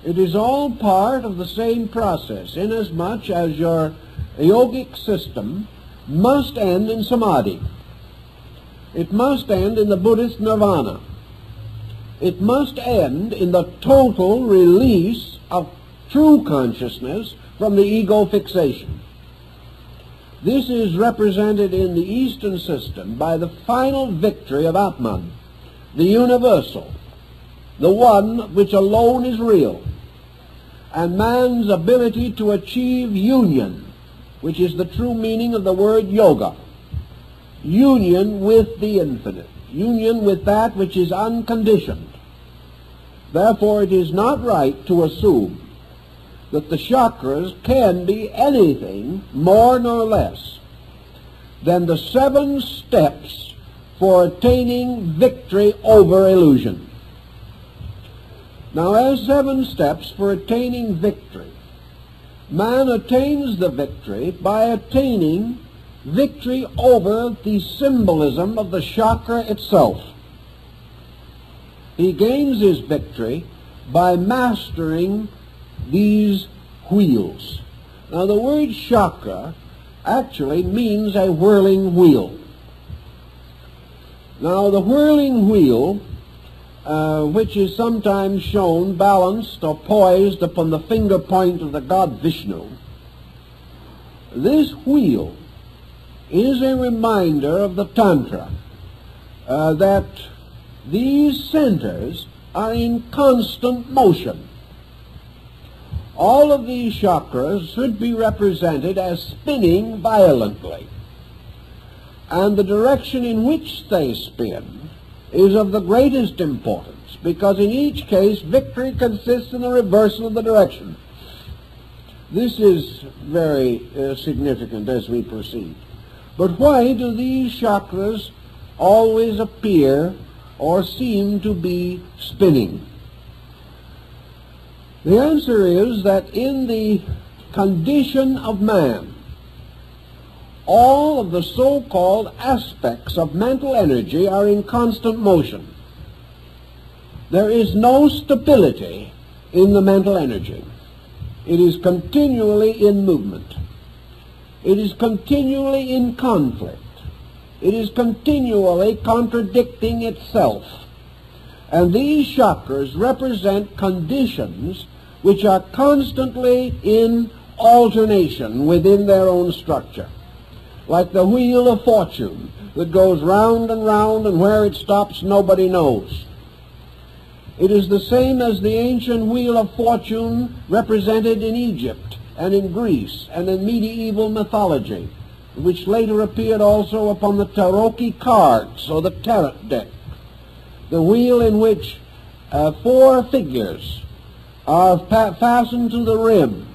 It is all part of the same process, inasmuch as your yogic system must end in samadhi. It must end in the Buddhist nirvana. It must end in the total release of true consciousness from the ego fixation. This is represented in the Eastern system by the final victory of Atman, the universal, the one which alone is real, and man's ability to achieve union, which is the true meaning of the word yoga, union with the infinite, union with that which is unconditioned. Therefore, it is not right to assume that the chakras can be anything more nor less than the 7 steps for attaining victory over illusion. Now, as 7 steps for attaining victory, man attains the victory by attaining victory over the symbolism of the chakra itself. He gains his victory by mastering these wheels. Now, the word chakra actually means a whirling wheel. Now, the whirling wheel, which is sometimes shown balanced or poised upon the finger point of the god Vishnu, this wheel is a reminder of the Tantra that these centers are in constant motion. All of these chakras should be represented as spinning violently, and the direction in which they spin is of the greatest importance, because in each case victory consists in the reversal of the direction. This is very significant as we proceed. But why do these chakras always appear or seem to be spinning? The answer is that in the condition of man, all of the so-called aspects of mental energy are in constant motion. There is no stability in the mental energy. It is continually in movement. It is continually in conflict. It is continually contradicting itself. And these chakras represent conditions which are constantly in alternation within their own structure, like the wheel of fortune that goes round and round, and where it stops nobody knows. It is the same as the ancient wheel of fortune represented in Egypt and in Greece and in medieval mythology, which later appeared also upon the tarot cards or the tarot deck. The wheel in which 4 figures are fastened to the rim,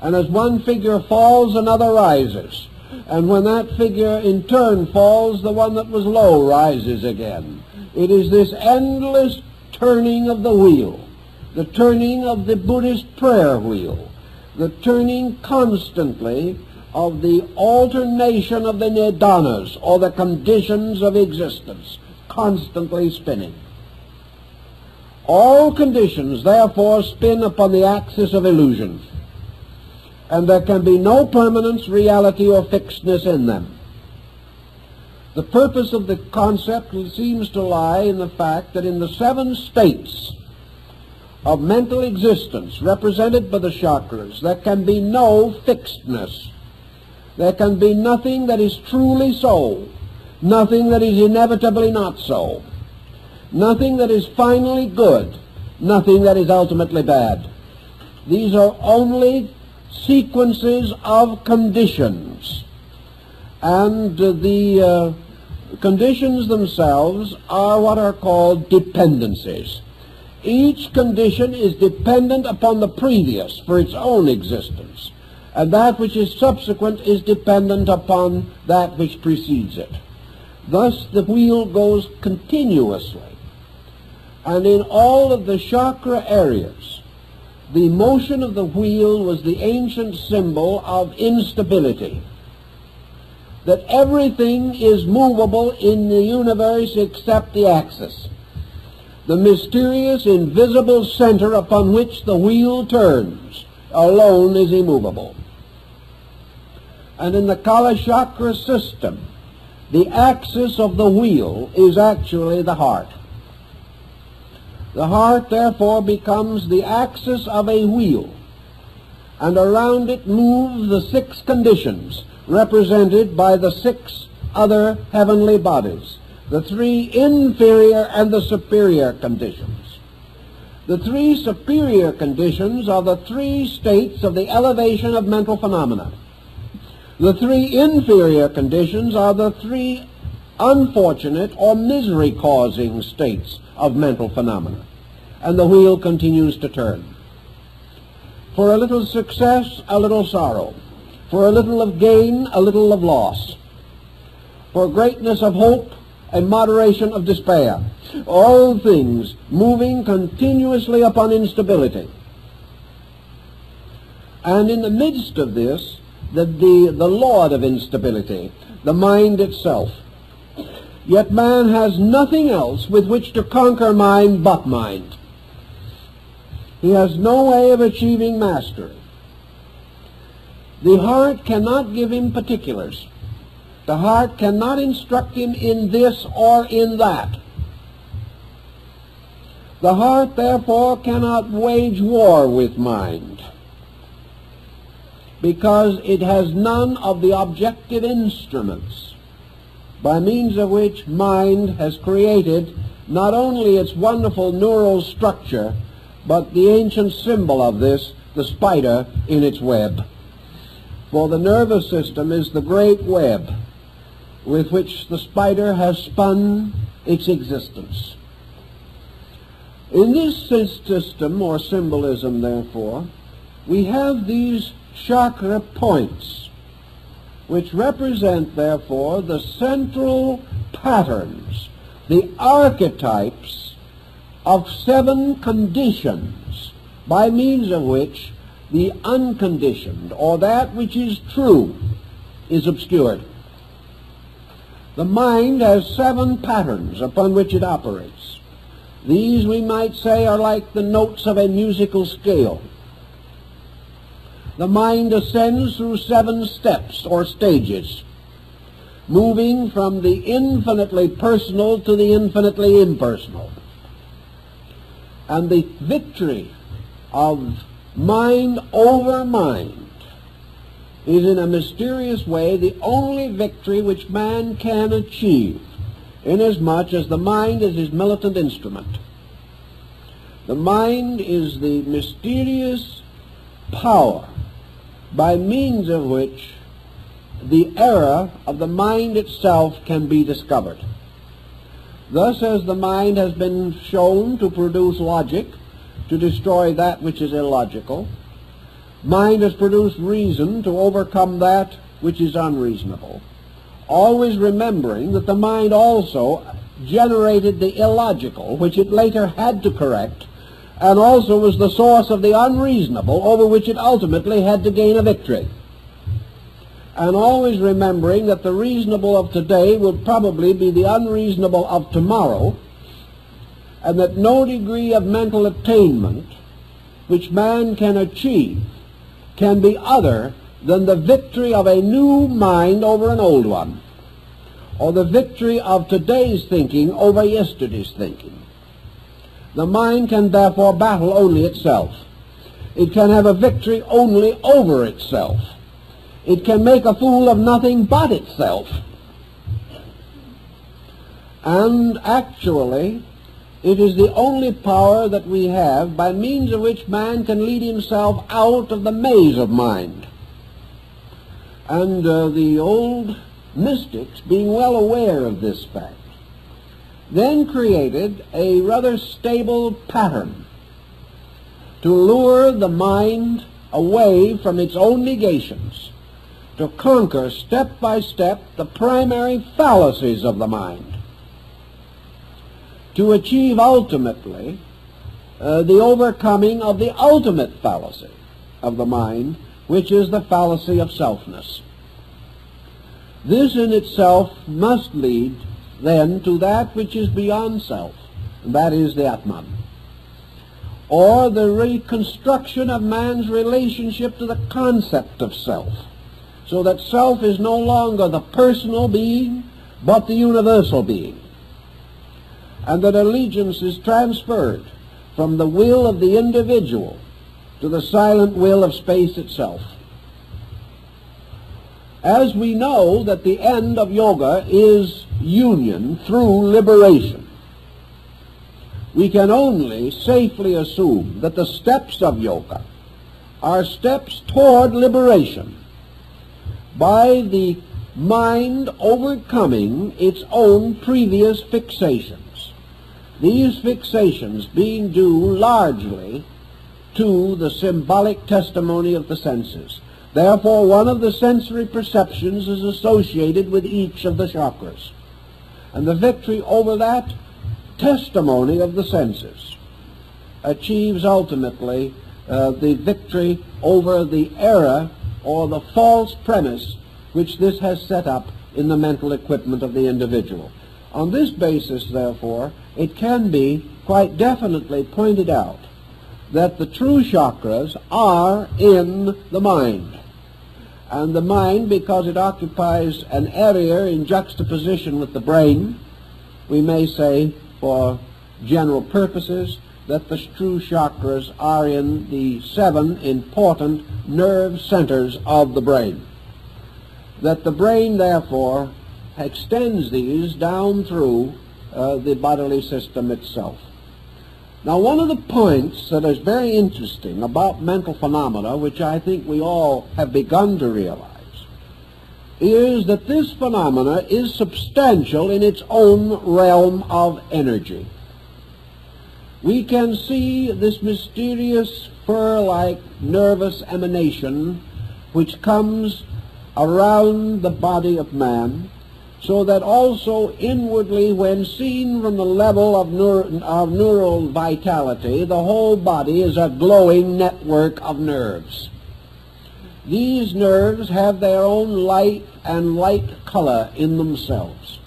and as one figure falls, another rises. And when that figure in turn falls, the one that was low rises again. It is this endless turning of the wheel, the turning of the Buddhist prayer wheel, the turning constantly of the alternation of the nidanas, or the conditions of existence, constantly spinning. All conditions, therefore, spin upon the axis of illusion, and there can be no permanence, reality, or fixedness in them. The purpose of the concept seems to lie in the fact that in the 7 states of mental existence represented by the chakras, there can be no fixedness. There can be nothing that is truly so, nothing that is inevitably not so, nothing that is finally good, nothing that is ultimately bad. These are only sequences of conditions, and the conditions themselves are what are called dependencies. Each condition is dependent upon the previous for its own existence, and that which is subsequent is dependent upon that which precedes it. Thus the wheel goes continuously, and in all of the chakra areas, the motion of the wheel was the ancient symbol of instability. That everything is movable in the universe except the axis. The mysterious, invisible center upon which the wheel turns alone is immovable. And in the Kala Chakra system, the axis of the wheel is actually the heart. The heart, therefore, becomes the axis of a wheel, and around it move the 6 conditions represented by the 6 other heavenly bodies, the 3 inferior and the superior conditions. The 3 superior conditions are the 3 states of the elevation of mental phenomena. The 3 inferior conditions are the 3 unfortunate or misery-causing states of mental phenomena, and the wheel continues to turn. For a little success, a little sorrow. For a little of gain, a little of loss. For greatness of hope and moderation of despair. All things moving continuously upon instability. And in the midst of this, the lord of instability, the mind itself. Yet man has nothing else with which to conquer mind but mind. He has no way of achieving mastery. The heart cannot give him particulars. The heart cannot instruct him in this or in that. The heart, therefore, cannot wage war with mind, because it has none of the objective instruments by means of which mind has created not only its wonderful neural structure, but the ancient symbol of this, the spider in its web. For the nervous system is the great web with which the spider has spun its existence. In this system, or symbolism, therefore, we have these chakra points, which represent, therefore, the central patterns, the archetypes of 7 conditions by means of which the unconditioned, or that which is true, is obscured. The mind has 7 patterns upon which it operates. These, we might say, are like the notes of a musical scale. The mind ascends through 7 steps or stages, moving from the infinitely personal to the infinitely impersonal. And the victory of mind over mind is in a mysterious way the only victory which man can achieve, inasmuch as the mind is his militant instrument. The mind is the mysterious power by means of which the error of the mind itself can be discovered. Thus, as the mind has been shown to produce logic, to destroy that which is illogical, mind has produced reason to overcome that which is unreasonable, always remembering that the mind also generated the illogical, which it later had to correct, and also was the source of the unreasonable, over which it ultimately had to gain a victory. And always remembering that the reasonable of today will probably be the unreasonable of tomorrow, and that no degree of mental attainment which man can achieve can be other than the victory of a new mind over an old one, or the victory of today's thinking over yesterday's thinking. The mind can therefore battle only itself. It can have a victory only over itself. It can make a fool of nothing but itself. And actually, it is the only power that we have by means of which man can lead himself out of the maze of mind. And the old mystics, being well aware of this fact, then created a rather stable pattern to lure the mind away from its own negations, to conquer step by step the primary fallacies of the mind, to achieve ultimately the overcoming of the ultimate fallacy of the mind, which is the fallacy of selfness. This in itself must lead then to that which is beyond self, and that is the Atman, or the reconstruction of man's relationship to the concept of self, so that self is no longer the personal being, but the universal being, and that allegiance is transferred from the will of the individual to the silent will of space itself. As we know that the end of yoga is union through liberation, we can only safely assume that the steps of yoga are steps toward liberation by the mind overcoming its own previous fixations. These fixations being due largely to the symbolic testimony of the senses. Therefore, one of the sensory perceptions is associated with each of the chakras. And the victory over that testimony of the senses achieves ultimately the victory over the error or the false premise which this has set up in the mental equipment of the individual. On this basis, therefore, it can be quite definitely pointed out that the true chakras are in the mind. And the mind, because it occupies an area in juxtaposition with the brain, we may say, for general purposes, that the true chakras are in the 7 important nerve centers of the brain. That the brain, therefore, extends these down through the bodily system itself. Now, one of the points that is very interesting about mental phenomena, which I think we all have begun to realize, is that this phenomena is substantial in its own realm of energy. We can see this mysterious fur-like nervous emanation which comes around the body of man, so that also inwardly, when seen from the level of neural vitality, the whole body is a glowing network of nerves. These nerves have their own light and light color in themselves.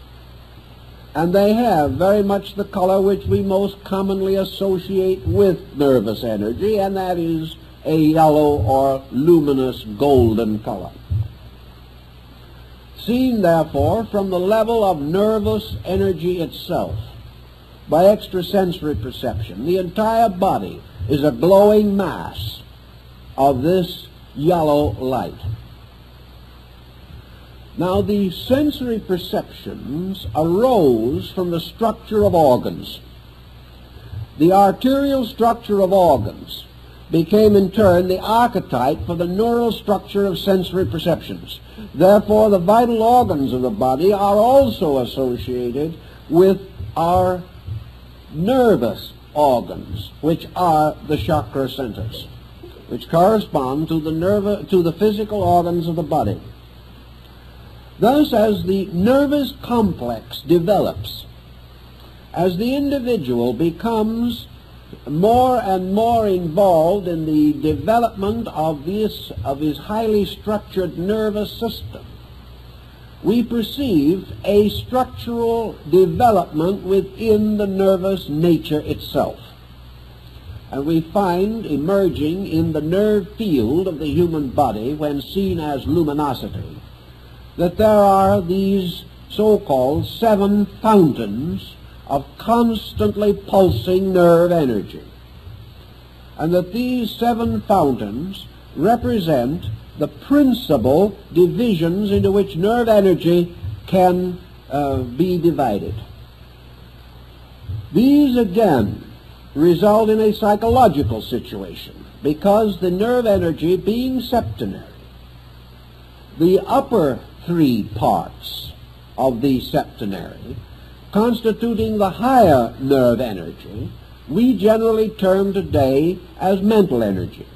And they have very much the color which we most commonly associate with nervous energy, and that is a yellow or luminous golden color. Seen, therefore, from the level of nervous energy itself, by extrasensory perception, the entire body is a glowing mass of this yellow light. Now, the sensory perceptions arose from the structure of organs. The arterial structure of organs became in turn the archetype for the neural structure of sensory perceptions. Therefore, the vital organs of the body are also associated with our nervous organs, which are the chakra centers, which correspond to the physical organs of the body. Thus, as the nervous complex develops, as the individual becomes more and more involved in the development of his highly structured nervous system, we perceive a structural development within the nervous nature itself. And we find emerging in the nerve field of the human body, when seen as luminosity, that there are these so-called 7 fountains of constantly pulsing nerve energy, and that these 7 fountains represent the principal divisions into which nerve energy can be divided. These again result in a psychological situation, because the nerve energy being septenary, the upper 3 parts of the septenary, constituting the higher nerve energy, we generally term today as mental energy.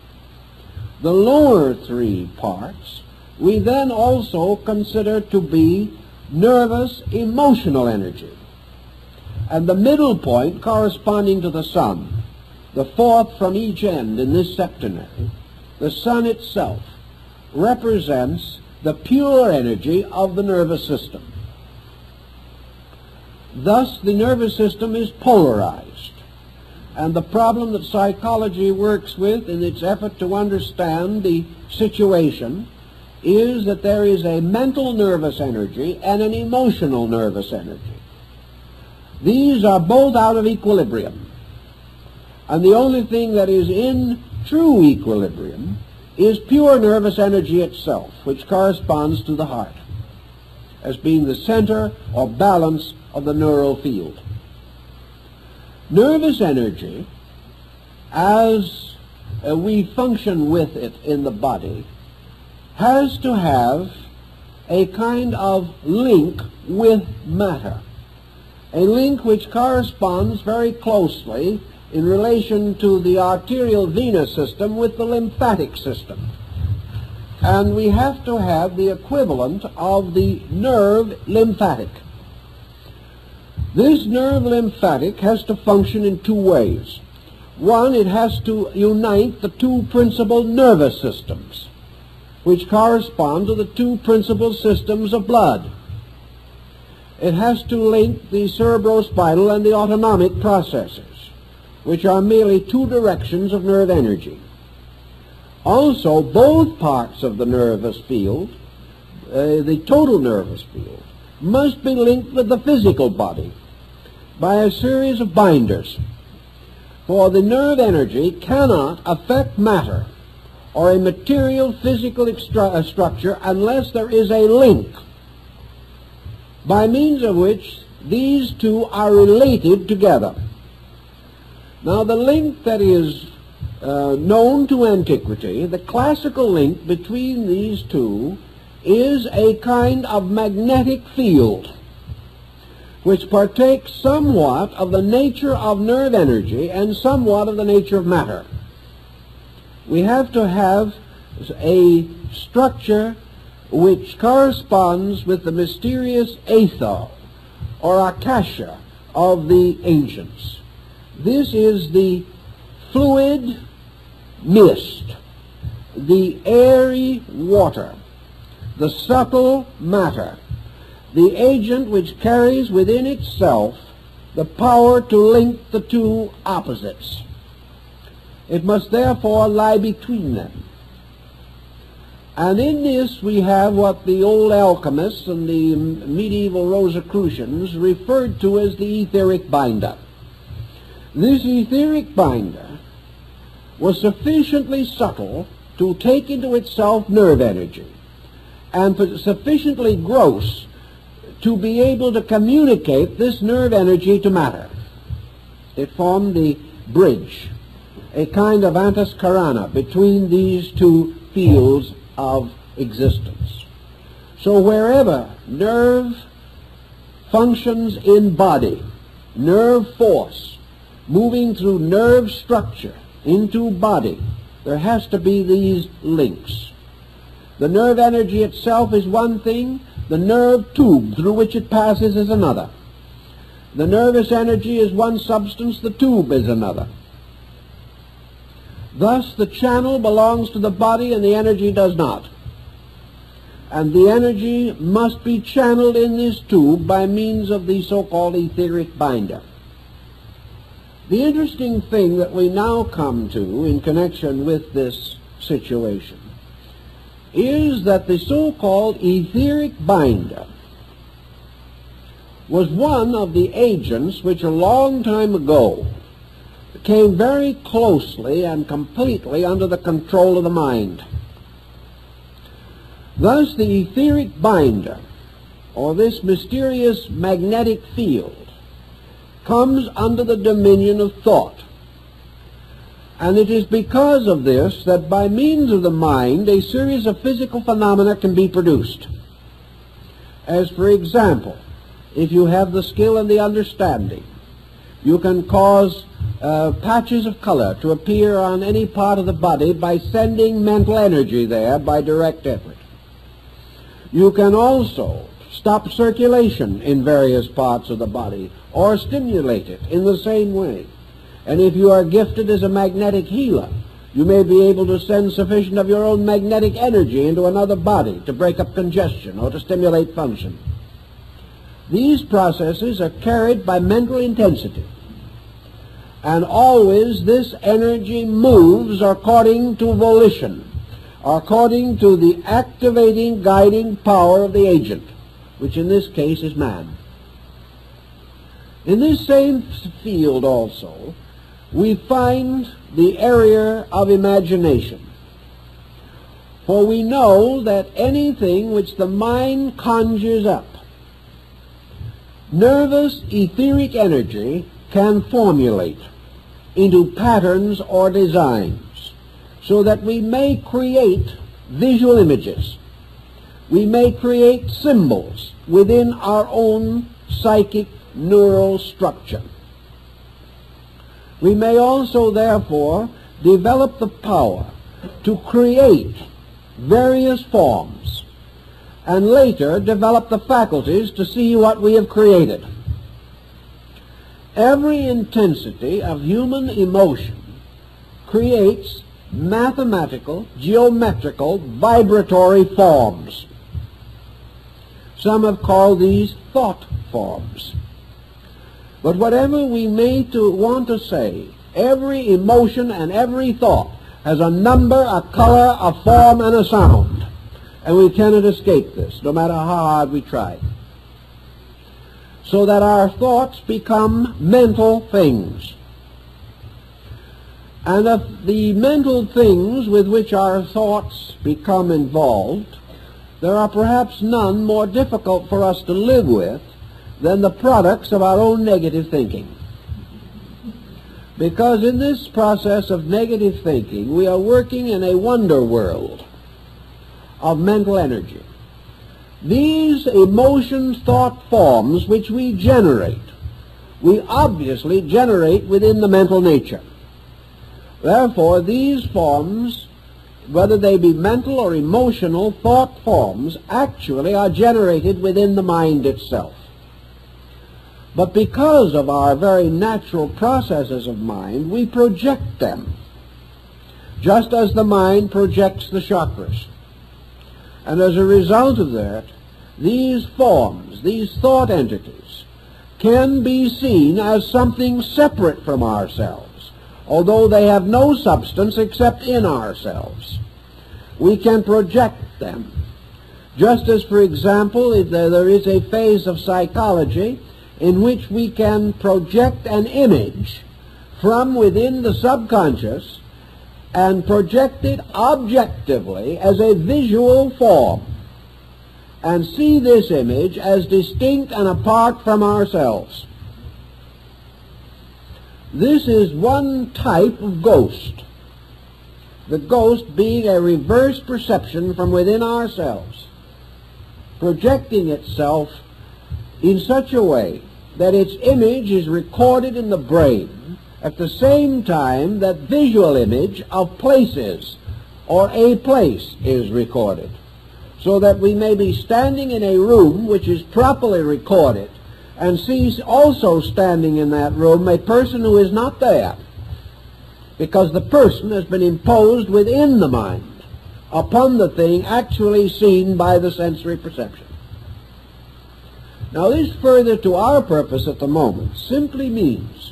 The lower 3 parts we then also consider to be nervous emotional energy. And the middle point, corresponding to the sun, the 4th from each end in this septenary, the sun itself, represents the pure energy of the nervous system. Thus, the nervous system is polarized. And the problem that psychology works with in its effort to understand the situation is that there is a mental nervous energy and an emotional nervous energy. These are both out of equilibrium. And the only thing that is in true equilibrium is pure nervous energy itself, which corresponds to the heart as being the center or balance of the neural field. Nervous energy, as we function with it in the body, has to have a kind of link with matter, a link which corresponds very closely in relation to the arterial venous system with the lymphatic system. And we have to have the equivalent of the nerve lymphatic. This nerve lymphatic has to function in 2 ways. One, it has to unite the 2 principal nervous systems, which correspond to the 2 principal systems of blood. It has to link the cerebrospinal and the autonomic processes, which are merely 2 directions of nerve energy. Also, both parts of the nervous field, the total nervous field, must be linked with the physical body by a series of binders. For the nerve energy cannot affect matter or a material physical structure unless there is a link by means of which these 2 are related together. Now, the link that is known to antiquity, the classical link between these 2, is a kind of magnetic field which partakes somewhat of the nature of nerve energy and somewhat of the nature of matter. We have to have a structure which corresponds with the mysterious aether or akasha of the ancients. This is the fluid mist, the airy water, the subtle matter, the agent which carries within itself the power to link the 2 opposites. It must therefore lie between them. And in this we have what the old alchemists and the medieval Rosicrucians referred to as the etheric binder. This etheric binder was sufficiently subtle to take into itself nerve energy, and sufficiently gross to be able to communicate this nerve energy to matter. It formed the bridge, a kind of antascarana between these 2 fields of existence. So wherever nerve functions in body, nerve force moving through nerve structure into body, there has to be these links. The nerve energy itself is one thing, the nerve tube through which it passes is another. The nervous energy is one substance, the tube is another. Thus the channel belongs to the body and the energy does not. And the energy must be channeled in this tube by means of the so-called etheric binder. The interesting thing that we now come to in connection with this situation is that the so-called etheric binder was one of the agents which a long time ago came very closely and completely under the control of the mind. Thus the etheric binder, or this mysterious magnetic field, comes under the dominion of thought. And it is because of this that by means of the mind a series of physical phenomena can be produced. As for example, if you have the skill and the understanding, you can cause patches of color to appear on any part of the body by sending mental energy there by direct effort. You can also stop circulation in various parts of the body or stimulate it in the same way. And if you are gifted as a magnetic healer, you may be able to send sufficient of your own magnetic energy into another body to break up congestion or to stimulate function. These processes are carried by mental intensity. And always this energy moves according to volition, according to the activating, guiding power of the agent, which in this case is man. In this same field also, we find the area of imagination. For we know that anything which the mind conjures up, nervous etheric energy can formulate into patterns or designs, so that we may create visual images. We may create symbols within our own psychic neural structure. We may also, therefore, develop the power to create various forms, and later develop the faculties to see what we have created. Every intensity of human emotion creates mathematical, geometrical, vibratory forms. Some have called these thought forms. But whatever we may want to say, every emotion and every thought has a number, a color, a form, and a sound. And we cannot escape this, no matter how hard we try. So that our thoughts become mental things. And of the mental things with which our thoughts become involved, there are perhaps none more difficult for us to live with than the products of our own negative thinking. Because in this process of negative thinking, we are working in a wonder world of mental energy. These emotion thought forms which we generate, we obviously generate within the mental nature. Therefore, these forms, whether they be mental or emotional thought forms, actually are generated within the mind itself. But because of our very natural processes of mind, we project them, just as the mind projects the chakras. And as a result of that, these forms, these thought entities, can be seen as something separate from ourselves, although they have no substance except in ourselves. We can project them. Just as, for example, if there is a phase of psychology in which we can project an image from within the subconscious and project it objectively as a visual form and see this image as distinct and apart from ourselves. This is one type of ghost, the ghost being a reverse perception from within ourselves, projecting itself in such a way that its image is recorded in the brain at the same time that visual image of places or a place is recorded, so that we may be standing in a room which is properly recorded and sees also standing in that room a person who is not there, because the person has been imposed within the mind upon the thing actually seen by the sensory perception. Now this, further to our purpose at the moment, simply means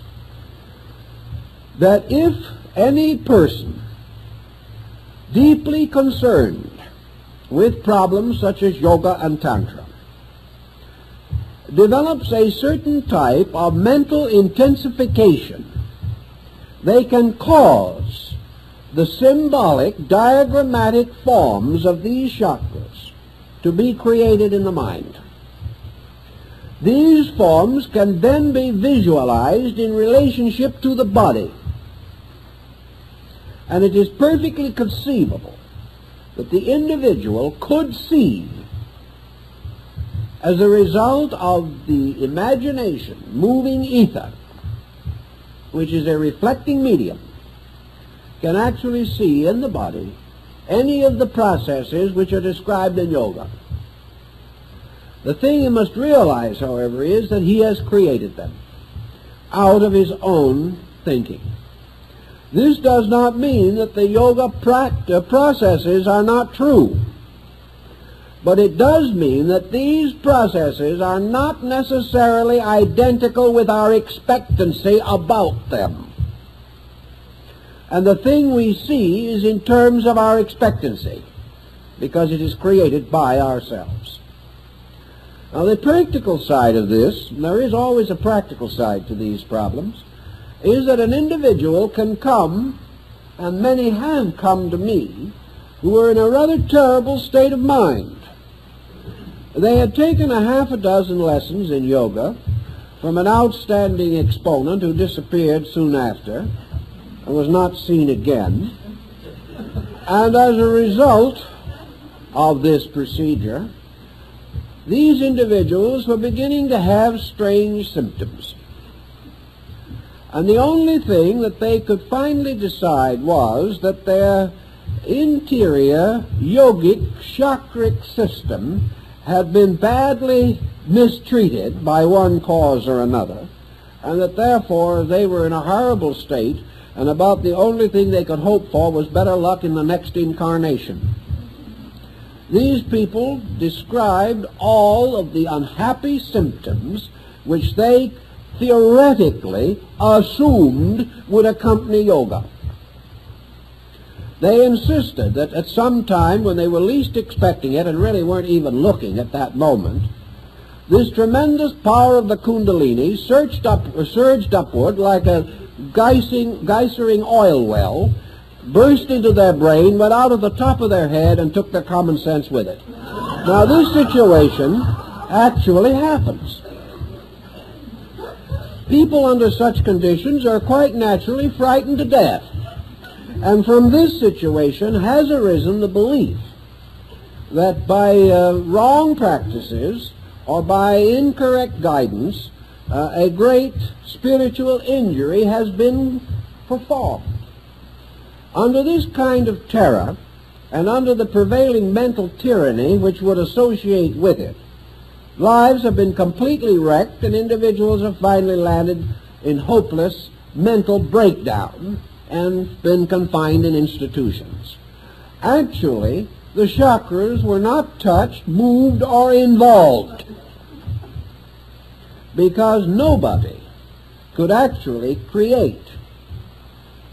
that if any person deeply concerned with problems such as yoga and tantra develops a certain type of mental intensification, they can cause the symbolic, diagrammatic forms of these chakras to be created in the mind. These forms can then be visualized in relationship to the body. And it is perfectly conceivable that the individual could see, as a result of the imagination, moving ether, which is a reflecting medium, can actually see in the body any of the processes which are described in yoga. The thing you must realize, however, is that he has created them out of his own thinking. This does not mean that the yoga processes are not true, but it does mean that these processes are not necessarily identical with our expectancy about them. And the thing we see is in terms of our expectancy, because it is created by ourselves. Now, the practical side of this, and there is always a practical side to these problems, is that an individual can come, and many have come to me, who are in a rather terrible state of mind. They had taken a half a dozen lessons in yoga from an outstanding exponent who disappeared soon after and was not seen again. And as a result of this procedure, these individuals were beginning to have strange symptoms. And the only thing that they could finally decide was that their interior yogic chakric system had been badly mistreated by one cause or another, and that therefore they were in a horrible state, and about the only thing they could hope for was better luck in the next incarnation. These people described all of the unhappy symptoms which they theoretically assumed would accompany yoga. They insisted that at some time when they were least expecting it and really weren't even looking at that moment, this tremendous power of the Kundalini surged upward like a geysering oil well, burst into their brain, went out of the top of their head, and took their common sense with it. Now, this situation actually happens. People under such conditions are quite naturally frightened to death. And from this situation has arisen the belief that by wrong practices or by incorrect guidance, a great spiritual injury has been performed. Under this kind of terror, and under the prevailing mental tyranny which would associate with it, lives have been completely wrecked, and individuals have finally landed in hopeless mental breakdown and been confined in institutions. Actually, the chakras were not touched, moved, or involved, because nobody could actually create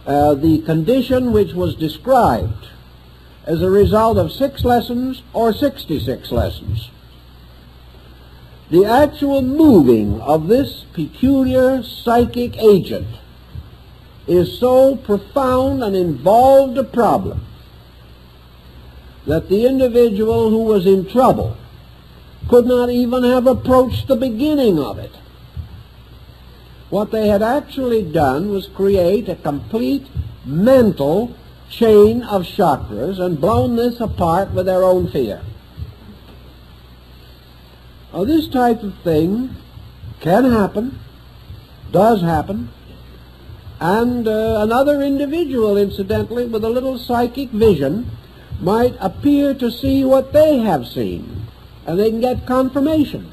the condition which was described as a result of 6 lessons or 66 lessons. The actual moving of this peculiar psychic agent is so profound and involved a problem that the individual who was in trouble could not even have approached the beginning of it. What they had actually done was create a complete mental chain of chakras and blown this apart with their own fear. Now, this type of thing can happen, does happen, and another individual, incidentally, with a little psychic vision might appear to see what they have seen, and they can get confirmation,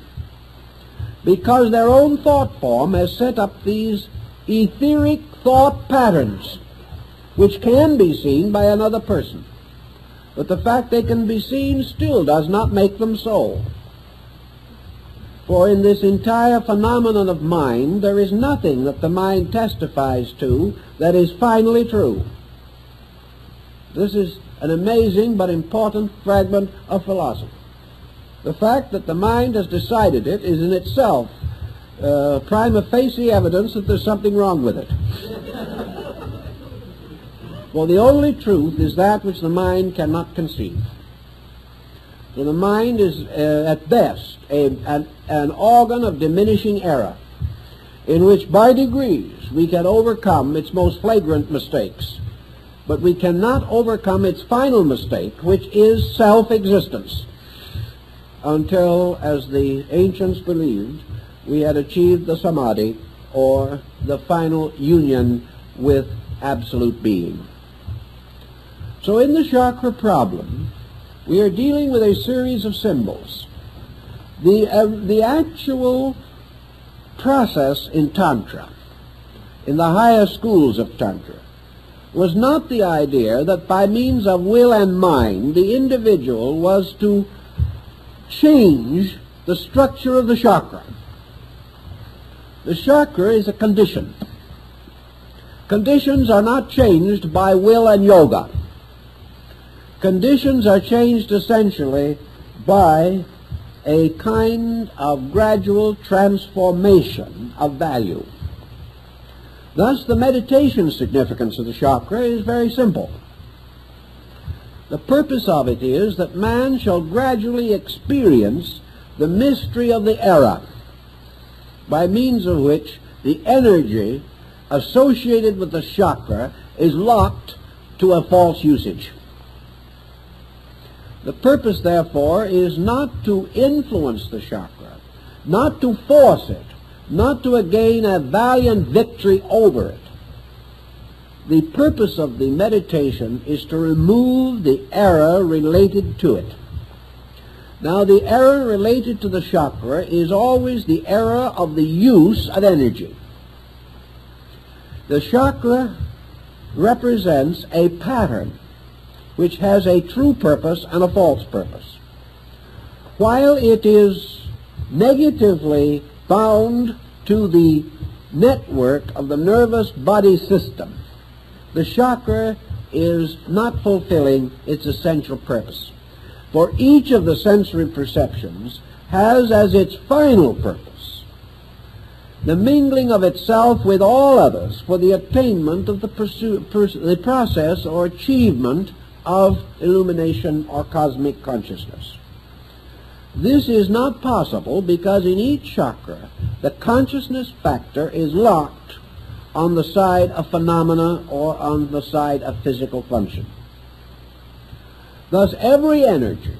because their own thought form has set up these etheric thought patterns which can be seen by another person. But the fact they can be seen still does not make them so. For in this entire phenomenon of mind, there is nothing that the mind testifies to that is finally true. This is an amazing but important fragment of philosophy. The fact that the mind has decided it is in itself prima facie evidence that there's something wrong with it. For the only truth is that which the mind cannot conceive. So the mind is at best an organ of diminishing error, in which by degrees we can overcome its most flagrant mistakes, but we cannot overcome its final mistake, which is self-existence, until, as the ancients believed, we had achieved the samadhi, or the final union with absolute being. So in the chakra problem, we are dealing with a series of symbols. The actual process in Tantra, in the higher schools of Tantra, was not the idea that by means of will and mind the individual was to change the structure of the chakra. The chakra is a condition. Conditions are not changed by will and yoga. Conditions are changed essentially by a kind of gradual transformation of value. Thus, the meditation significance of the chakra is very simple. The purpose of it is that man shall gradually experience the mystery of the era, by means of which the energy associated with the chakra is locked to a false usage. The purpose, therefore, is not to influence the chakra, not to force it, not to gain a valiant victory over it. The purpose of the meditation is to remove the error related to it. Now, the error related to the chakra is always the error of the use of energy. The chakra represents a pattern which has a true purpose and a false purpose. While it is negatively bound to the network of the nervous body system, the chakra is not fulfilling its essential purpose. For each of the sensory perceptions has as its final purpose the mingling of itself with all others for the attainment of the process or achievement of illumination or cosmic consciousness. This is not possible because in each chakra the consciousness factor is locked on the side of phenomena or on the side of physical function. Thus, every energy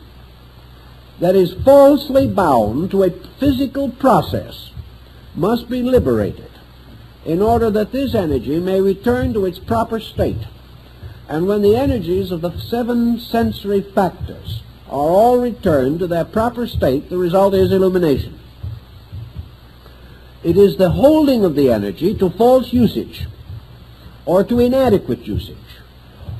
that is falsely bound to a physical process must be liberated in order that this energy may return to its proper state. And when the energies of the 7 sensory factors are all returned to their proper state, the result is illumination. It is the holding of the energy to false usage, or to inadequate usage,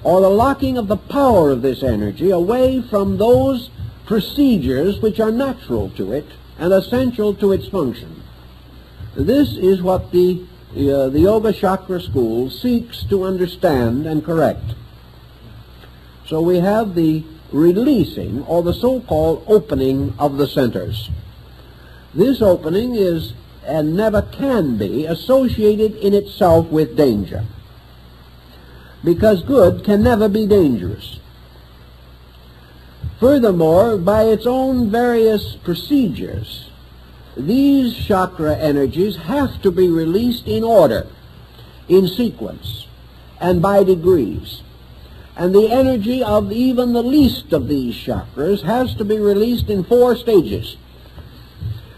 or the locking of the power of this energy away from those procedures which are natural to it and essential to its function. This is what the Yoga Chakra School seeks to understand and correct. So we have the releasing, or the so-called opening of the centers. This opening is, and never can be, associated in itself with danger, because good can never be dangerous. Furthermore, by its own various procedures, these chakra energies have to be released in order, in sequence, and by degrees. And the energy of even the least of these chakras has to be released in 4 stages.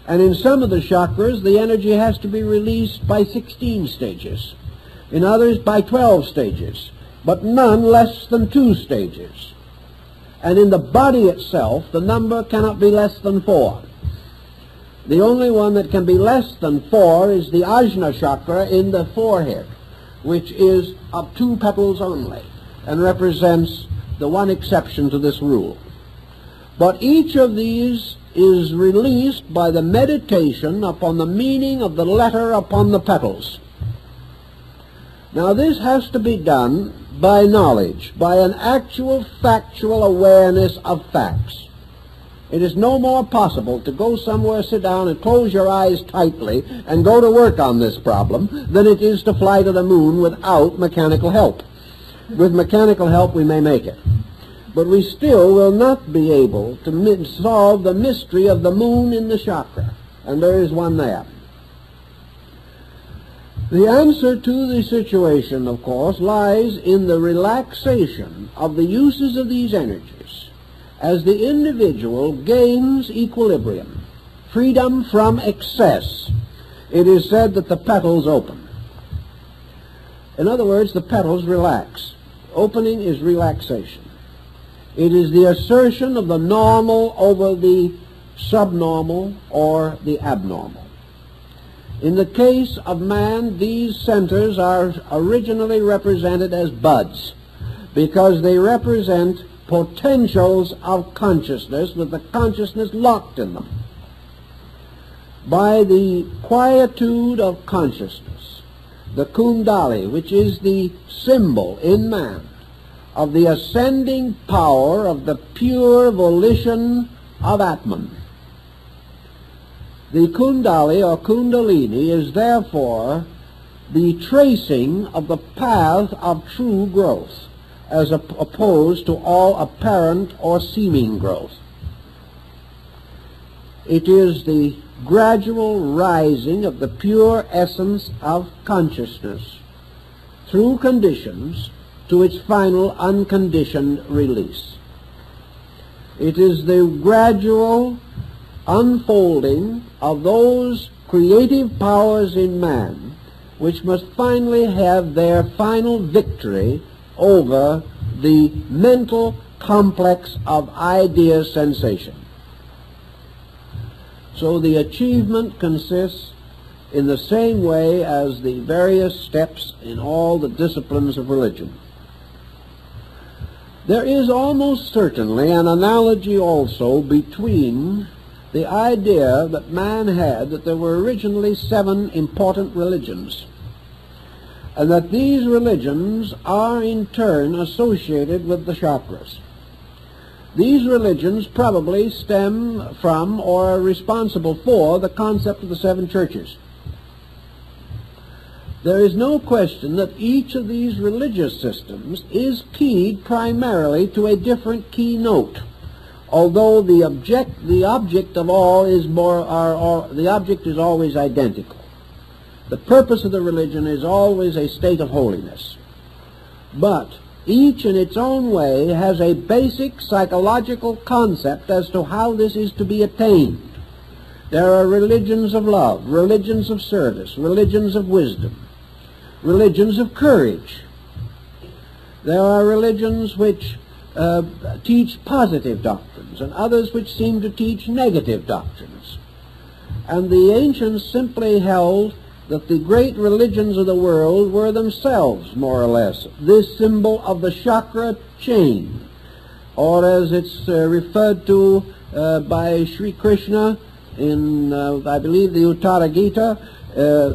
And in some of the chakras, the energy has to be released by 16 stages. In others, by 12 stages, but none less than 2 stages. And in the body itself, the number cannot be less than 4. The only one that can be less than 4 is the Ajna chakra in the forehead, which is of 2 petals only, and represents the one exception to this rule. But each of these is released by the meditation upon the meaning of the letter upon the petals. Now this has to be done by knowledge, by an actual factual awareness of facts. It is no more possible to go somewhere, sit down, and close your eyes tightly and go to work on this problem than it is to fly to the moon without mechanical help. With mechanical help we may make it. But we still will not be able to solve the mystery of the moon in the chakra. And there is one there. The answer to the situation, of course, lies in the relaxation of the uses of these energies as the individual gains equilibrium, freedom from excess. It is said that the petals open. In other words, the petals relax. Opening is relaxation. It is the assertion of the normal over the subnormal or the abnormal. In the case of man, these centers are originally represented as buds because they represent potentials of consciousness with the consciousness locked in them. By the quietude of consciousness, the Kundalini, which is the symbol in man of the ascending power of the pure volition of Atman. The Kundalini or Kundalini is therefore the tracing of the path of true growth as opposed to all apparent or seeming growth. It is the gradual rising of the pure essence of consciousness through conditions to its final unconditioned release. It is the gradual unfolding of those creative powers in man which must finally have their final victory over the mental complex of idea sensation. So the achievement consists in the same way as the various steps in all the disciplines of religion. There is almost certainly an analogy also between the idea that man had that there were originally 7 important religions, and that these religions are in turn associated with the chakras. These religions probably stem from or are responsible for the concept of the 7 churches. There is no question that each of these religious systems is keyed primarily to a different key note, although the object of all is the object is always identical. The purpose of the religion is always a state of holiness. But each in its own way has a basic psychological concept as to how this is to be attained. There are religions of love, religions of service, religions of wisdom, religions of courage. There are religions which teach positive doctrines and others which seem to teach negative doctrines. And the ancients simply held that the great religions of the world were themselves, more or less, this symbol of the chakra chain, or as it's referred to by Sri Krishna in, I believe, the Uttara Gita,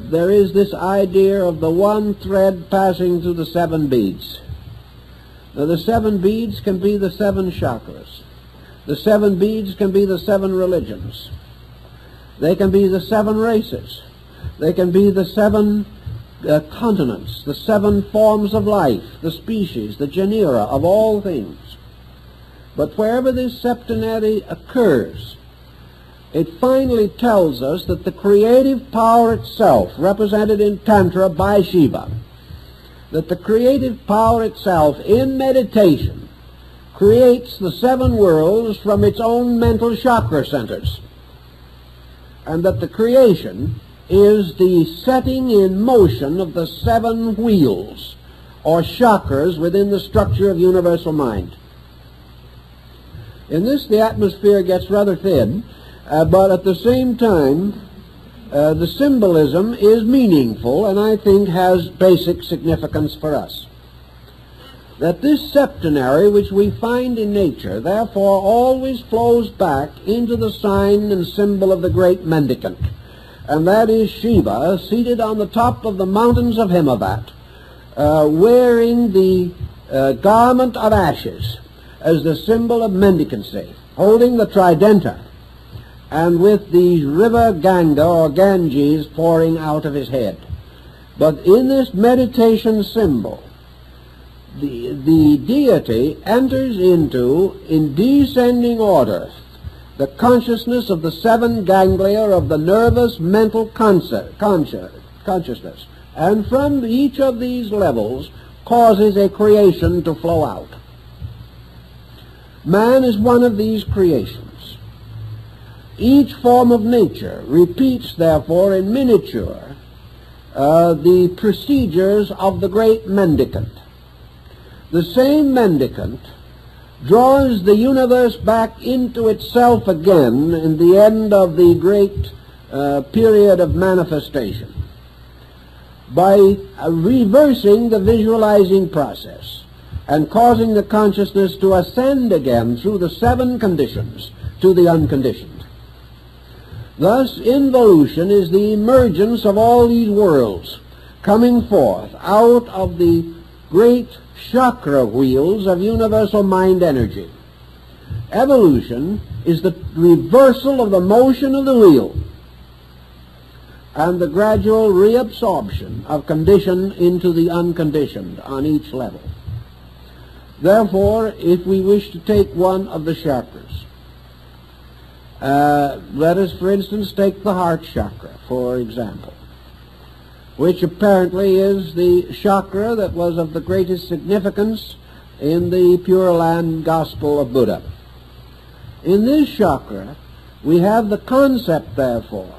there is this idea of the one thread passing through the 7 beads. Now, the 7 beads can be the 7 chakras. The 7 beads can be the 7 religions. They can be the 7 races. They can be the 7 continents, the 7 forms of life, the species, the genera of all things. But wherever this septenary occurs, it finally tells us that the creative power itself, represented in Tantra by Shiva, that the creative power itself in meditation creates the 7 worlds from its own mental chakra centers, and that the creation is the setting in motion of the 7 wheels or chakras within the structure of universal mind. In this, the atmosphere gets rather thin, but at the same time, the symbolism is meaningful and I think has basic significance for us. That this septenary which we find in nature therefore always flows back into the sign and symbol of the great mendicant, and that is Shiva seated on the top of the mountains of Himavat, wearing the garment of ashes as the symbol of mendicancy. holding the tridenta, and with the river Ganga or Ganges pouring out of his head. But in this meditation symbol, the deity enters into, in descending order, the consciousness of the 7 ganglia of the nervous mental consciousness, and from each of these levels causes a creation to flow out. Man is one of these creations. Each form of nature repeats, therefore, in miniature, the procedures of the great mendicant. The same mendicant draws the universe back into itself again in the end of the great period of manifestation by reversing the visualizing process and causing the consciousness to ascend again through the 7 conditions to the unconditioned. Thus, involution is the emergence of all these worlds coming forth out of the great chakra wheels of universal mind energy. Evolution is the reversal of the motion of the wheel and the gradual reabsorption of condition into the unconditioned on each level. Therefore, if we wish to take one of the chakras, let us, for instance, take the heart chakra, for example, which apparently is the chakra that was of the greatest significance in the Pure Land Gospel of Buddha. In this chakra, we have the concept, therefore,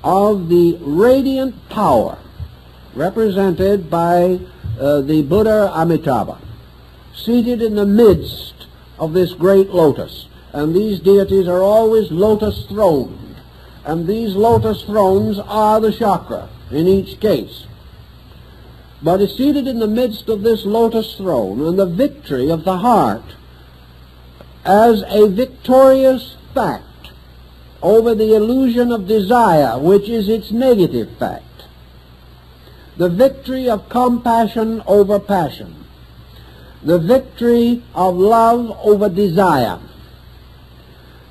of the radiant power represented by the Buddha Amitabha, seated in the midst of this great lotus. And these deities are always lotus-throned, and these lotus thrones are the chakra in each case. But is seated in the midst of this lotus throne, and the victory of the heart as a victorious fact over the illusion of desire, which is its negative fact. The victory of compassion over passion. The victory of love over desire.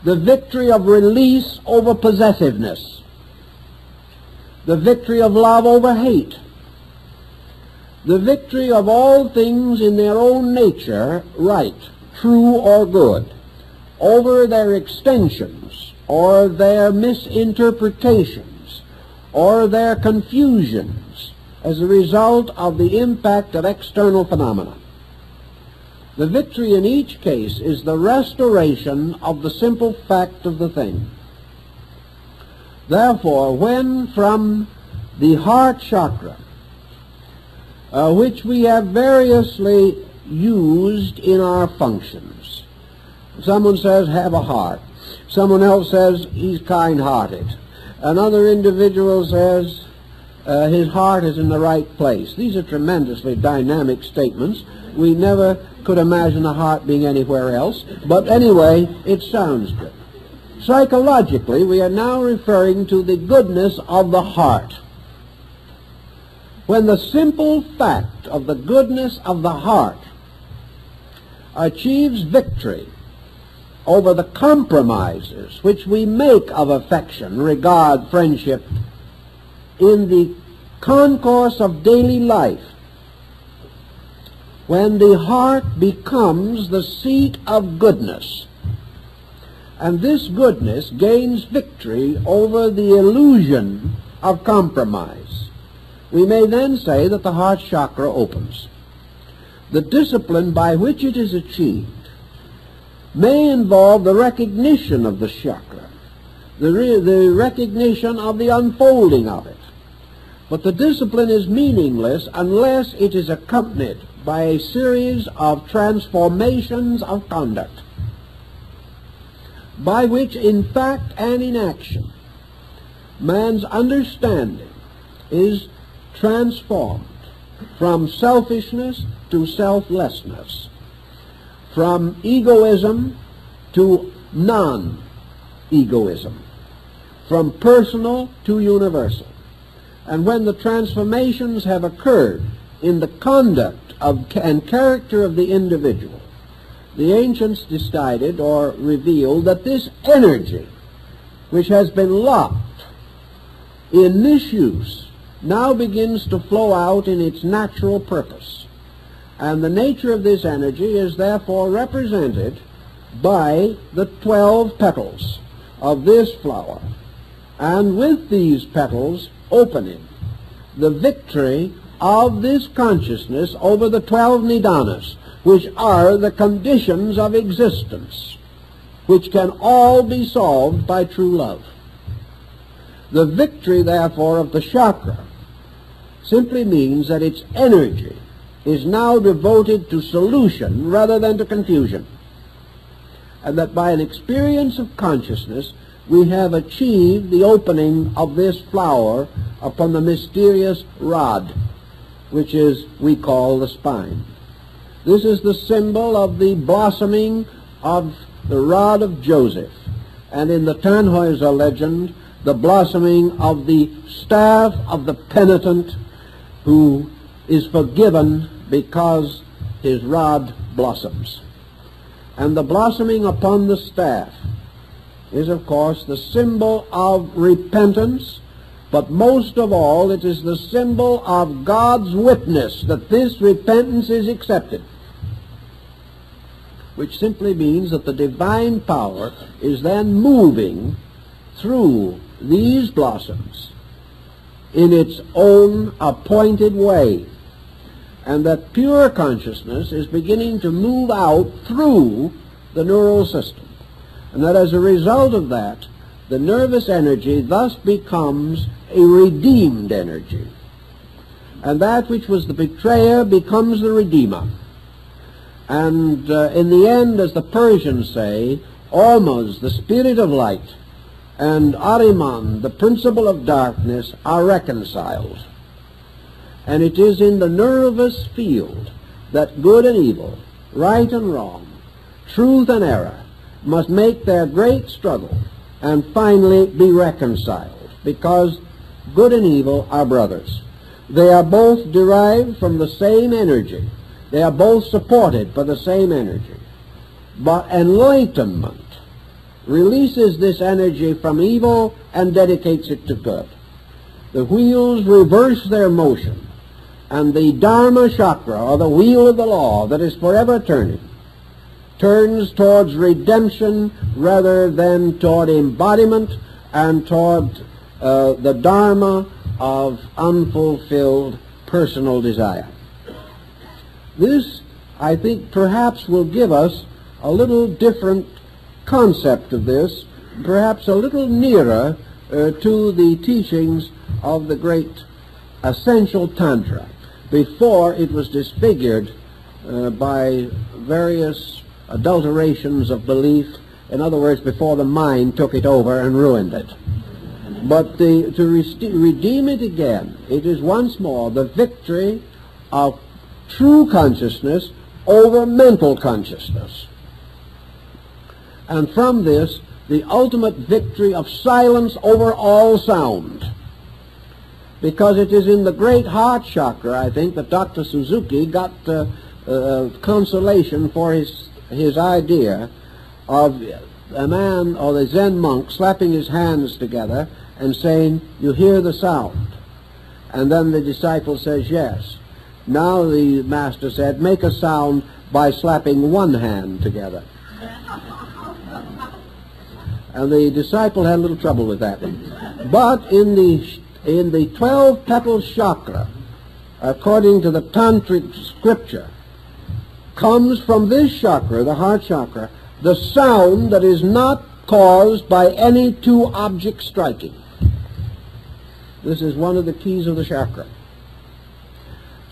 The victory of release over possessiveness. The victory of love over hate. The victory of all things in their own nature, right, true or good, over their extensions, or their misinterpretations, or their confusions as a result of the impact of external phenomena. The victory in each case is the restoration of the simple fact of the thing. Therefore, when from the heart chakra, which we have variously used in our functions, someone says, have a heart. Someone else says, he's kind-hearted. Another individual says, his heart is in the right place. These are tremendously dynamic statements. We never could imagine a heart being anywhere else. But anyway, it sounds good. Psychologically, we are now referring to the goodness of the heart. When the simple fact of the goodness of the heart achieves victory over the compromises which we make of affection, regard, friendship, in the concourse of daily life, when the heart becomes the seat of goodness, and this goodness gains victory over the illusion of compromise, we may then say that the heart chakra opens. The discipline by which it is achieved may involve the recognition of the chakra, the recognition of the unfolding of it. But the discipline is meaningless unless it is accompanied by a series of transformations of conduct, by which in fact and in action man's understanding is transformed from selfishness to selflessness, from egoism to non-egoism, from personal to universal. And when the transformations have occurred in the conduct and character of the individual, the ancients decided or revealed that this energy, which has been locked in misuse, now begins to flow out in its natural purpose. And the nature of this energy is therefore represented by the 12 petals of this flower, and with these petals opening the victory of this consciousness over the 12 nidanas, which are the conditions of existence, which can all be solved by true love. The victory, therefore, of the chakra simply means that its energy is now devoted to solution rather than to confusion, and that by an experience of consciousness we have achieved the opening of this flower upon the mysterious rod, which is, we call, the spine. This is the symbol of the blossoming of the rod of Joseph, and in the Tannhäuser legend, the blossoming of the staff of the penitent who is forgiven because his rod blossoms. And the blossoming upon the staff is, of course, the symbol of repentance, but most of all it is the symbol of God's witness that this repentance is accepted, which simply means that the divine power is then moving through these blossoms in its own appointed way, and that pure consciousness is beginning to move out through the neural system, and that as a result of that, the nervous energy thus becomes a redeemed energy, and that which was the betrayer becomes the redeemer. And in the end, as the Persians say, Ormuz, the spirit of light, and Ahriman, the principle of darkness, are reconciled. And it is in the nervous field that good and evil, right and wrong, truth and error must make their great struggle and finally be reconciled, because good and evil are brothers. They are both derived from the same energy. They are both supported by the same energy. But enlightenment releases this energy from evil and dedicates it to good. The wheels reverse their motion, and the Dharma chakra, or the wheel of the law that is forever turning, turns towards redemption rather than toward embodiment and toward the Dharma of unfulfilled personal desire. This, I think, perhaps will give us a little different concept of this, perhaps a little nearer to the teachings of the great essential Tantra, before it was disfigured by various adulterations of belief. In other words, before the mind took it over and ruined it. But to redeem it again, it is once more the victory of true consciousness over mental consciousness. And from this, the ultimate victory of silence over all sound. Because it is in the great heart chakra, I think, that Dr. Suzuki got consolation for his idea of a man or the Zen monk slapping his hands together and saying, "You hear the sound?" And then the disciple says, "Yes." Now the master said, "Make a sound by slapping one hand together." And the disciple had a little trouble with that. But in the 12 petal chakra, according to the tantric scripture, comes from this chakra, the heart chakra, the sound that is not caused by any two objects striking. This is one of the keys of the chakra.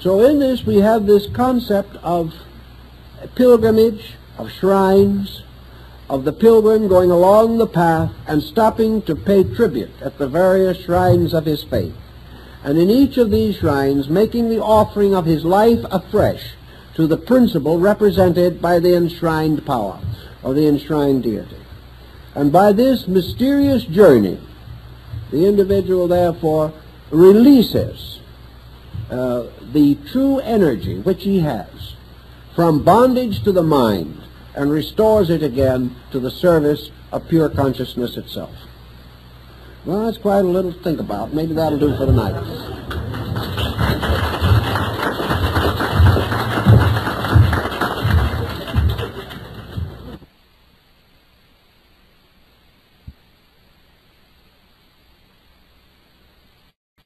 So in this we have this concept of pilgrimage, of shrines, of the pilgrim going along the path and stopping to pay tribute at the various shrines of his faith. And in each of these shrines making the offering of his life afresh to the principle represented by the enshrined power, or the enshrined deity. And by this mysterious journey, the individual therefore releases the true energy which he has from bondage to the mind and restores it again to the service of pure consciousness itself. Well, that's quite a little to think about. Maybe that'll do for the night.